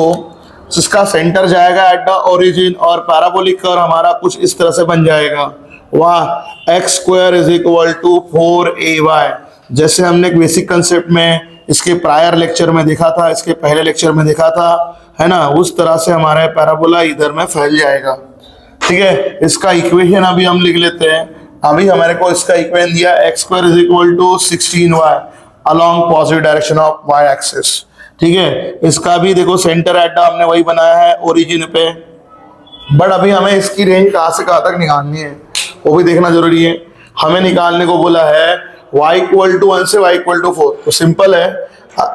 इसका सेंटर जाएगा एट द ओरिजिन और पैराबोलिक कर्व हमारा कुछ इस तरह से बन जाएगा, वाह x square is equal to 4ay। जैसे हमने एक बेसिक कंसेप्ट में इसके प्रायर लेक्चर में देखा था, इसके पहले लेक्चर में देखा था, है ना, उस तरह से हमारा पैराबोला इधर में फैल जाएगा। ठीक है, इसका इक्वेशन अभी हम लिख लेते हैं। अभी हमारे को इसका इक्वेशन दिया x square is equal to 16y along positive direction of y axis. ठीक है, इसका भी देखो सेंटर एटा हमने वही बनाया है ओरिजिन पे, बट अभी हमें इसकी रेंज कहाँ से कहाँ तक निकालनी है वो भी देखना जरूरी है। हमें निकालने को बोला है y इक्वल टू 1 से y इक्वल टू 4। तो सिंपल है,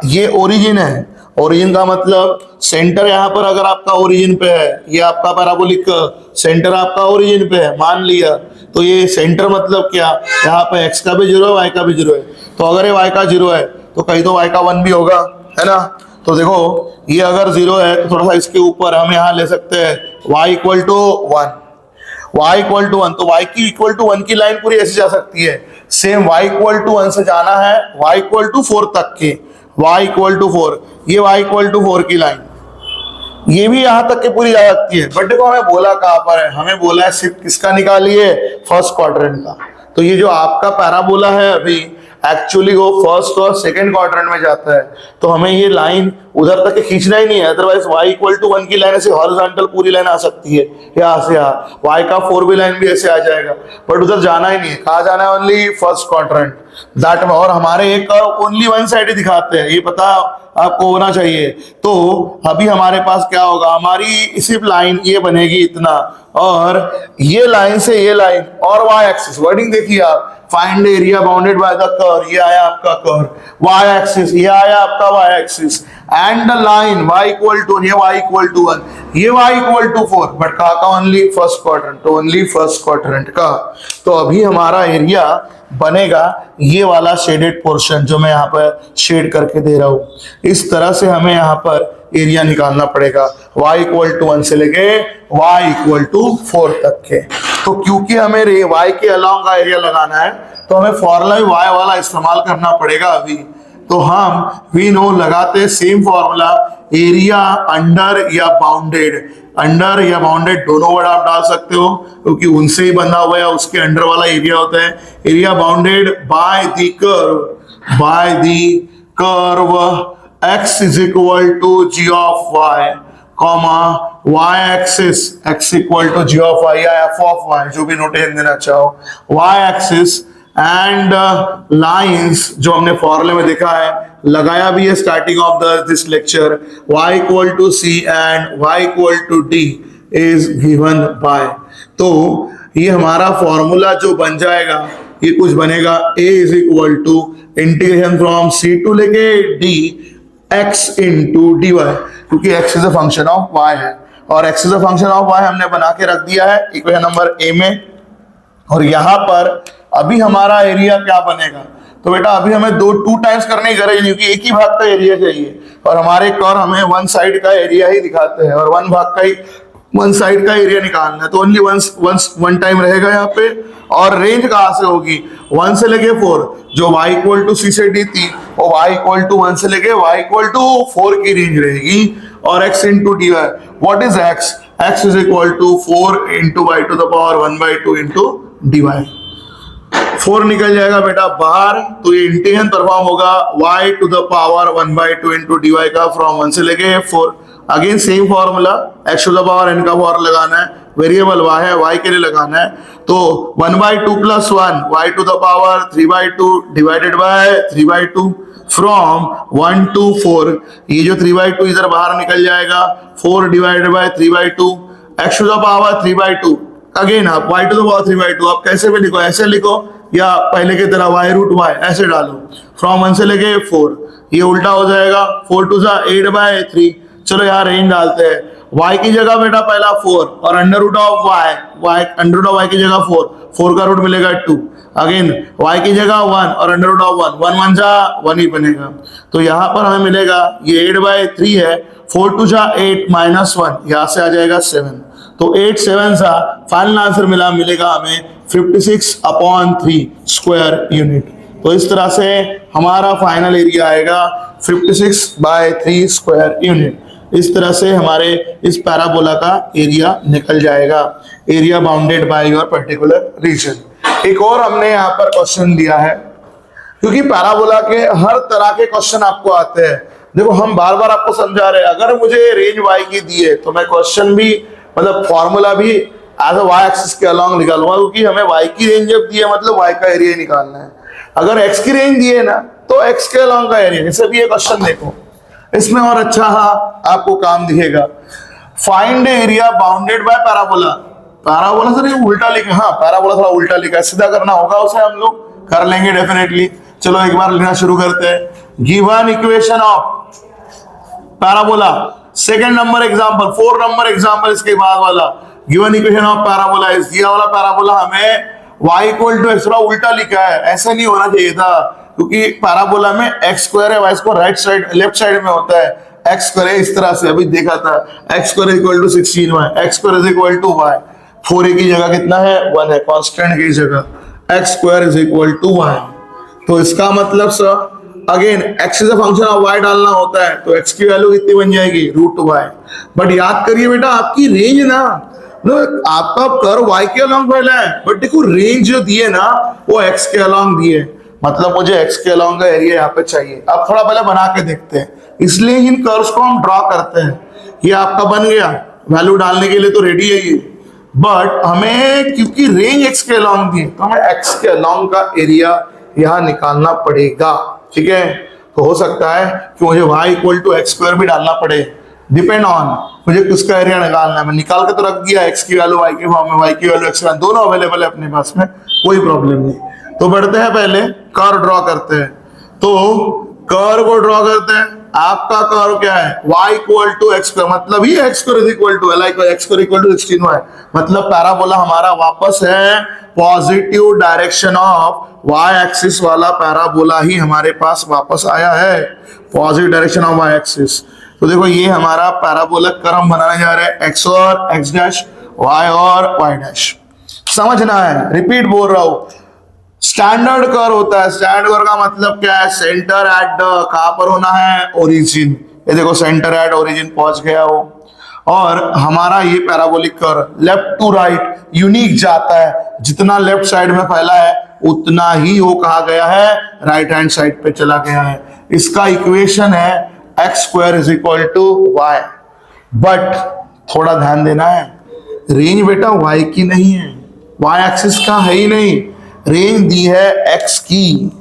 ये ओरिजिन है, ओरिजिन का मतलब सेंटर यहाँ पर अगर आपका ओरिजिन पे है, ये आपका पैराबोलिक सेंटर आपका ओरिजिन पे है मान लिया, तो ये सेंटर मतलब क्या, यहाँ पे x का भी 0 है y का भी 0 है। तो अगर ये y का 0 है तो कहीं तो y का 1 भी होगा, है ना। तो देखो ये अगर 0 है तो थोड़ा सा इसके ऊपर हम यहाँ ले सकते हैं y equal to 1, y equal to 1। तो y की इक्वल टू 1 की लाइन पूरी ऐसी जा सकती है। सेम y इक्वल टू 1 से जाना है y इक्वल टू 4 तक के, y इक्वल टू 4, ये y इक्वल टू 4 की लाइन ये भी यहाँ तक के पूरी जा सकती है। बट देखो हमें बोला कहाँ पर है, हमें बोला है सिर्फ किसका निकालिए, फर्स्ट क्वाड्रेंट का। तो ये जो आपका पैराबोला है अभी एक्चुअली वो फर्स्ट और सेकंड क्वाड्रेंट में जाता है, तो हमें ये लाइन उधर तक खींचना ही नहीं है। अदरवाइज y इक्वल टू 1 की लाइन ऐसे हॉरिजॉन्टल पूरी लाइन आ सकती है यहाँ से यहाँ, y का 4 भी लाइन भी ऐसे आ जाएगा, बट उधर जाना ही नहीं है। कहाँ जाना है, ओनली फर्स्ट क्वाड्रेंट दैट। और हमारे एक ओनली वन साइड ही दिखाते हैं, ये पता आपको होना चाहिए। तो अभी हमारे पास क्या होगा, हमारी सिर्फ लाइन ये बनेगी इतना, और ये लाइन से ये लाइन और y एक्सिस वर्डिंग देखिए आप, find area bounded by the curve, ये आया आपका कर्व, y एक्सिस ये आया आपका y axis, and the line y equal to, ये y इक्वल टू 1, ये y इक्वल टू 4, बट कहाँ का, ओनली फर्स्ट क्वाड्रेंट, तो ओनली फर्स्ट क्वाड्रेंट का। तो अभी हमारा एरिया बनेगा ये वाला शेडेड पोर्शन जो मैं यहाँ पर शेड करके दे रहा हूँ। इस तरह से हमें यहाँ पर एरिया निकालना पड़ेगा y इक्वल टू 1 से लेके y इक्वल टू 4 तक के। तो क्योंकि हमें y के अलॉन्ग का एरिया लगाना है तो हमें फॉर्मूला y वाला इस्तेमाल करना पड़ेगा अभी। तो हम वी नो लगाते सेम फॉर्मूला, एरिया अंडर या बाउंडेड, अंडर या बाउंडेड दोनों वर्ड आप डाल सकते हो क्योंकि उनसे ही बंधा हुआ है, उसके अंडर वाला एरिया होता है। Area bounded by the curve x is equal to g of y, comma y axis x equal to g of y या f ऑफ y, जो भी नोटेशन देना चाहो, y एक्सिस एंड लाइंस जो हमने फॉर्मूले में देखा है, लगाया भी है starting of this lecture, y equal to c and y equal to d is given by. तो ये हमारा फॉर्मूला जो बन जाएगा ये कुछ बनेगा a is equal to integration from c to लेके d x इंटू dy, क्योंकि x is a function of y है और x is a function of y हमने बना के रख दिया है इक्वेशन नंबर a में। और यहाँ पर अभी हमारा एरिया क्या बनेगा, तो बेटा अभी हमें टू टाइम्स करने की गरज नहीं क्योंकि एक ही भाग का एरिया चाहिए और हमारे कर्व हमें वन साइड का एरिया ही दिखाते हैं और वन साइड का एरिया निकालना है। तो ओनली वन टाइम रहेगा यहाँ पे। और रेंज कहाँ से होगी, 1 से लेके 4, जो y इक्वल टू c से d थी वो y इक्वल टू 1 से लेके y इक्वल टू 4 की रेंज रहेगी। और x into dy, what is x, x is equal to 4 into y to the power 1/2 into dy। 4 निकल जाएगा बेटा बाहर, तो ये इंटीग्रेशन परफॉर्म होगा y to the power 1/2 into dy का फ्रॉम 1 से लेके 4। Again same formula, x to the power n का फॉर्मूला लगाना है, वेरिएबल y है, y के लिए लगाना है। तो 1/2 plus 1 y to the power 3/2 divided by 3/2 from 1 to 4, ये जो 3/2 इधर बाहर निकल जाएगा, 4 divided by 3/2, x to the power 3/2, again आप y टू द पावर 3/2 आप कैसे भी लिखो, ऐसे लिखो या पहले की तरह y√y ऐसे डालो, फ्रॉम 1 से लेके 4, ये उल्टा हो जाएगा, 4 टू 8/3। चलो यहाँ रेंज डालते हैं, y की जगह बेटा पहला 4 और अंडर रूट ऑफ y की जगह 4 का रूट मिलेगा 2, अगेन y की जगह 1 और अंडर रूट ऑफ 1 1 जा 1 ही बनेगा। तो यहाँ पर हमें मिलेगा ये 8/3 है, 4 टू 8 माइनस 1, यहाँ से आ जाएगा 7, तो 8 7 सा फाइनल आंसर मिलेगा हमें 56/3 स्क्वायर यूनिट। तो इस तरह से हमारा फाइनल एरिया आएगा 56/3 स्क्वायर यूनिट। इस तरह से हमारे इस पैराबोला का एरिया निकल जाएगा, area bounded by your particular region. एक और हमने यहाँ पर क्वेश्चन दिया है, क्योंकि पैराबोला के हर तरह के क्वेश्चन आपको आते हैं। देखो हम बार बार आपको समझा रहे हैं, अगर मुझे रेंज वाई की दी है तो मैं क्वेश्चन भी मतलब फॉर्मूला भी एज अ वाई एक्सिस के अलॉन्ग निकालूंगा, क्योंकि हमें वाई की रेंज जब दी है मतलब वाई का एरिया निकालना है। अगर एक्स की रेंज दी है ना तो एक्स के अलॉन्ग का एरिया। जैसे भी ये क्वेश्चन देखो, इसमें और अच्छा आपको काम दिखेगा, find area bounded bye parabola. Parabola sir ये उल्टा लिखा, हाँ पैराबोला थोड़ा उल्टा लिखा है, सीधा करना होगा उसे, हम लोग कर लेंगे डेफिनेटली। चलो एक बार लिखना शुरू करते हैं। Given equation of parabola, second number example, 4 number example इसके बाद वाला। Given equation of parabola is, दिया वाला पैराबोला हमें y इक्वल टू एक्स, उल्टा लिखा है, ऐसा नहीं होना चाहिए था, क्योंकि पैराबोला में एक्स स्क्वायर है, y square right side left side में होता है, एक्स स्क्वायर है इस तरह से अभी देखा था, x square equal to 16y, x square is equal to y, 4a की जगह कितना है 1 है, कांस्टेंट की जगह x square is equal to y। तो इसका मतलब sir again x is a function of y डालना होता है, तो x की वैल्यू कितनी बन जाएगी √y। बट याद करिए बेटा, आपकी रेंज ना आपका कर्व y के अलॉन्ग फैला है, बट देखो रेंज जो दी है ना वो x के अलॉन्ग दी है, मतलब मुझे x के अलॉन्ग का एरिया यहाँ पे चाहिए। अब थोड़ा पहले बना के देखते हैं, इसलिए इन कर्व्स को हम ड्रॉ करते हैं। ये आपका बन गया, वैल्यू डालने के लिए तो रेडी है ये, बट हमें क्योंकि रेंज x के अलॉन्ग दी है तो हमें x के अलॉन्ग का एरिया यहाँ निकालना पड़ेगा, ठीक है। तो हो सकता है कि मुझे y equal to x square भी डालना पड़े, डिपेंड ऑन मुझे किसका एरिया निकालना है। मैं निकाल के तो रख दिया, x की वैल्यू y के फॉर्म में, y की वैल्यू x में, दोनों अवेलेबल है अपने पास में, कोई प्रॉब्लम नहीं। तो बढ़ते हैं, पहले कर्व ड्रॉ करते हैं। तो कर्व को ड्रॉ करते हैं। आपका कर्व क्या है, y equal to x square, मतलब ही x square is equal to x square equal to 16y, मतलब पैराबोला हमारा वापस है positive direction of y axis वाला पैराबोला ही हमारे पास वापस आया है, positive direction of y axis. तो देखो ये हमारा पैराबोला कर्व हम बनाने जा रहे हैं, x और x डैश, y और y डैश। समझना है, रिपीट बोल रहा हूं, स्टैंडर्ड कर्व होता है, स्टैंडर्ड कर्व का मतलब क्या है, सेंटर एट द, कहां पर होना है, ओरिजिन। ये देखो सेंटर एट ओरिजिन पहुंच गया वो, और हमारा ये parabolic curve left to right unique जाता है, जितना लेफ्ट साइड में फैला है उतना ही वो कहा गया है राइट हैंड साइड पे चला गया है। इसका इक्वेशन है x square is equal to y. But थोड़ा ध्यान देना है, रेंज बेटा वाई की नहीं है, वाई एक्सिस का है ही नहीं, रेंज दी है एक्स की,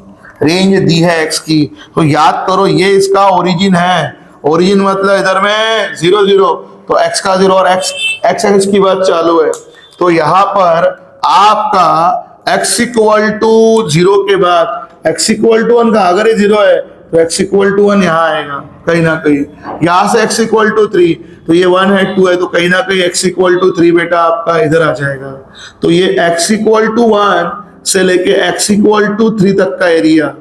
रेंज दी है एक्स की। तो याद करो ये इसका ओरिजिन है, ओरिजिन मतलब इधर में 0 0, तो एक्स का 0 और एक्स एक्स की बात चालू है। तो यहां पर आपका x इक्वल टू 0 के बाद x इक्वल टू 1 का, अगर ये 0 है तो x इक्वल टू 1 यहाँ आएगा कहीं ना कहीं, यहां से x इक्वल टू 3, तो ये 1 है 2 है, तो कहीं ना कहीं x इक्वल टू 3 बेटा आपका इधर आ जाएगा। तो ये x इक्वल टू 1 से लेके x इक्वल टू 3 तक का एरिया,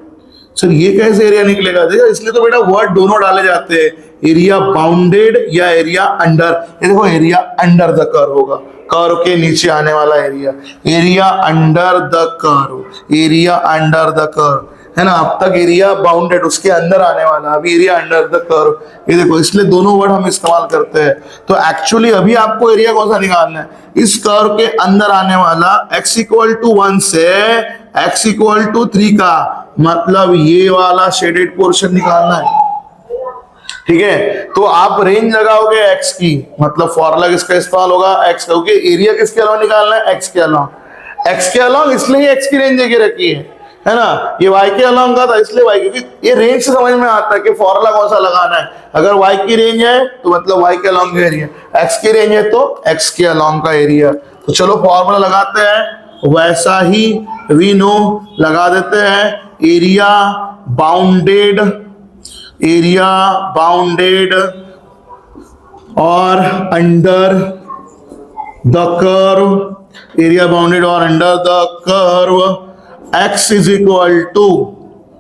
सर ये कैसे एरिया निकलेगा, देखो इसलिए तो बेटा वर्ड दोनों डाले जाते हैं, एरिया बाउंडेड या एरिया अंडर। ये देखो एरिया अंडर द कर्व होगा, कर्व के नीचे आने वाला area, area under the curve, area under the curve है ना। अब तक एरिया बाउंडेड उसके अंदर आने वाला, अभी एरिया अंडर द कर्व। ये देखो इसलिए दोनों वर्ड हम इस्तेमाल करते हैं। तो एक्चुअली अभी आपको एरिया कौन सा निकालना है, इस कर्व के अंदर आने वाला x इक्वल टू 1 से x इक्वल टू 3 का, मतलब ये वाला शेडेड पोर्शन निकालना है, ठीक है। तो आप रेंज लगाओगे x की, मतलब फॉर्मूला किसका इस्तेमाल होगा, x का, क्योंकि एरिया किसके अलावा निकालना है, x के अलावा। x के अलावा इसलिए x की रेंज देके रखी है ना, ये y के अलावा का था इसलिए y, क्योंकि ये रेंज से समझ में आता है कि फॉर्मूला कौन सा लगाना है। अगर y की रेंज है तो मतलब y के अलावा का एरिया, x की रेंज है तो x के अलावा का एरिया। तो चलो फॉर्मूला लगाते हैं, वैसा ही वी नो लगा देते हैं, एरिया बाउंडेड, एरिया बाउंडेड और under the curve, area bounded और under the curve, x is equal to,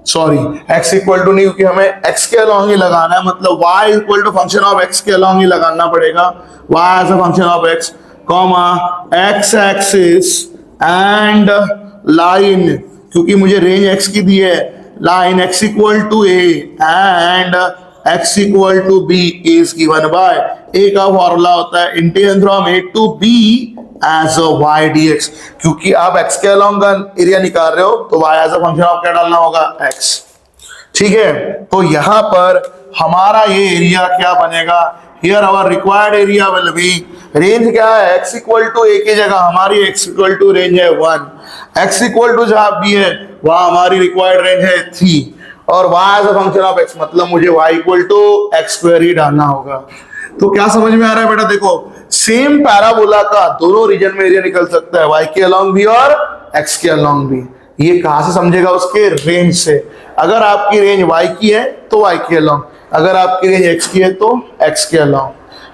sorry x equal to नहीं, क्योंकि हमें x के अलॉन्ग ही लगाना है, मतलब y equal to function of x के अलॉन्ग ही लगाना पड़ेगा, y as a function of x, comma x axis and line, क्योंकि मुझे रेंज x की दी है, line x equal to a and x equal to b is given by, a का फॉर्मूला होता है integration from a to b as a y dx, क्योंकि आप x के अलोंग का एरिया निकाल रहे हो तो y as a function of क्या डालना होगा, x। ठीक है, तो यहां पर हमारा ये एरिया क्या बनेगा, here our required area will be, range क्या है, x इक्वल टू a की जगह हमारी x इक्वल टू रेंज है 1, x इक्वल टू जहां b है वहां हमारी रिक्वायर्ड रेंज है 3, और y as a function of x, मतलब मुझे y equal to x square ही डालना होगा। तो क्या समझ में आ रहा है बेटा, देखो सेम पैराबोला का दोनों रीजन में एरिया निकल सकता है, y के अलोंग भी और x के अलोंग भी। ये कहां से समझेगा, उसके रेंज से। अगर आपकी रेंज y की है तो y के अलोंग, अगर आपकी रेंज x की है तो x के अलोंग।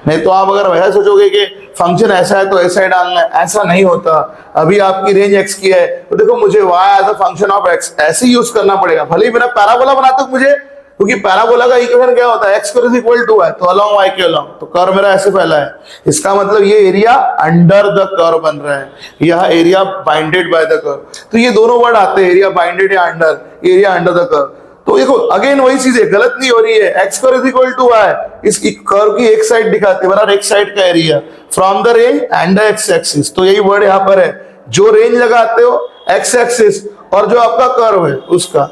नहीं तो आप अगर वैसा सोचोगे कि फंक्शन ऐसा है तो ऐसा ही डालना है, ऐसा नहीं होता। अभी आपकी रेंज x की है तो देखो मुझे y as a function of x ऐसे यूज करना पड़ेगा, भले ही बिना पैराबोला बनाते हो मुझे, क्योंकि पैराबोला का इक्वेशन क्या होता है, x square is equal to है तो अलोंग y के अलोंग, तो कर्व मेरा ऐसे फैला है, इसका मतलब ये एरिया अंडर द कर्व बन रहा है, यह area binded bye the curve. तो ये दोनों वर्ड आते हैं, एरिया बाइंडेड या under, area under the curve. तो देखो अगेन वही चीज है, गलत नहीं हो रही है, x square is equal to y, इसकी कर्व की एक साइड दिखाते हैं बराबर, एक साइड का area from the range and the x axis. तो यही वर्ड यहाँ पर है, जो रेंज लगाते हो x एक्सिस और जो आपका कर्व है उसका,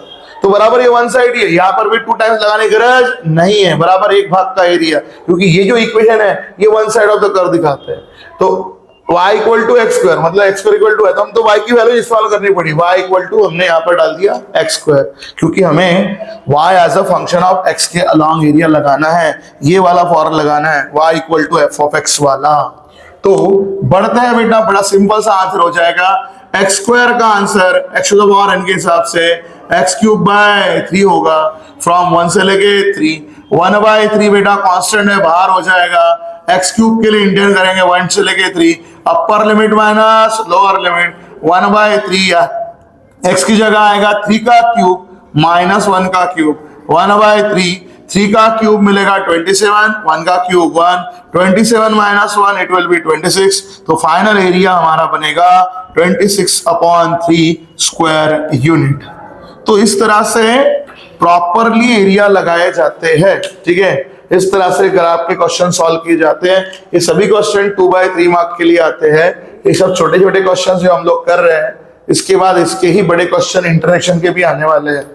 तो बराबर ये वन साइड ही है, यहाँ पर भी 2 टाइम्स लगाने की गरज नहीं है, बराबर एक भाग का एरिया, क्योंकि ये जो इक्वेशन है ये one side of the curve दिखाते हैं। तो y equal to x square, मतलब x स्क्वायर इक्वल टू है, तो हम तो y की वैल्यू इस्तेमाल करनी पड़ी, y इक्वल टू हमने यहाँ पर डाल दिया x स्क्वायर, क्योंकि हमें y as a function of x के अलोंग एरिया लगाना है, ये वाला फॉर्मूला लगाना है, y equal to f of x वाला। तो बढ़ते हैं बेटा, बड़ा सिंपल सा आंसर हो जाएगा, x स्क्वायर का answer x to the power n के हिसाब से x क्यूब बाय 3 होगा, फ्रॉम 1 से लेके 3, 1 बाय 3 बेटा कांस्टेंट है, बाहर हो जाएगा, x क्यूब के लिए इंटीग्रेट करेंगे 1 से लेके 3, upper limit minus lower limit 1 by 3, x की जगह आएगा 3 का क्यूब माइनस 1 का क्यूब, 1 बाय 3, 3 का क्यूब मिलेगा 27, 1 का cube 1, 27 minus 1 it will be 26, तो फाइनल एरिया हमारा बनेगा 26/3 स्क्वायर यूनिट। तो इस तरह से प्रॉपरली एरिया लगाए जाते हैं, ठीक है, इस तरह से ग्राफ के क्वेश्चन सॉल्व किए जाते हैं। ये सभी क्वेश्चन 2/3 मार्क के लिए आते हैं, ये सब छोटे छोटे क्वेश्चन जो हम लोग कर रहे हैं, इसके बाद इसके ही बड़े क्वेश्चन इंटरेक्शन के भी आने वाले हैं।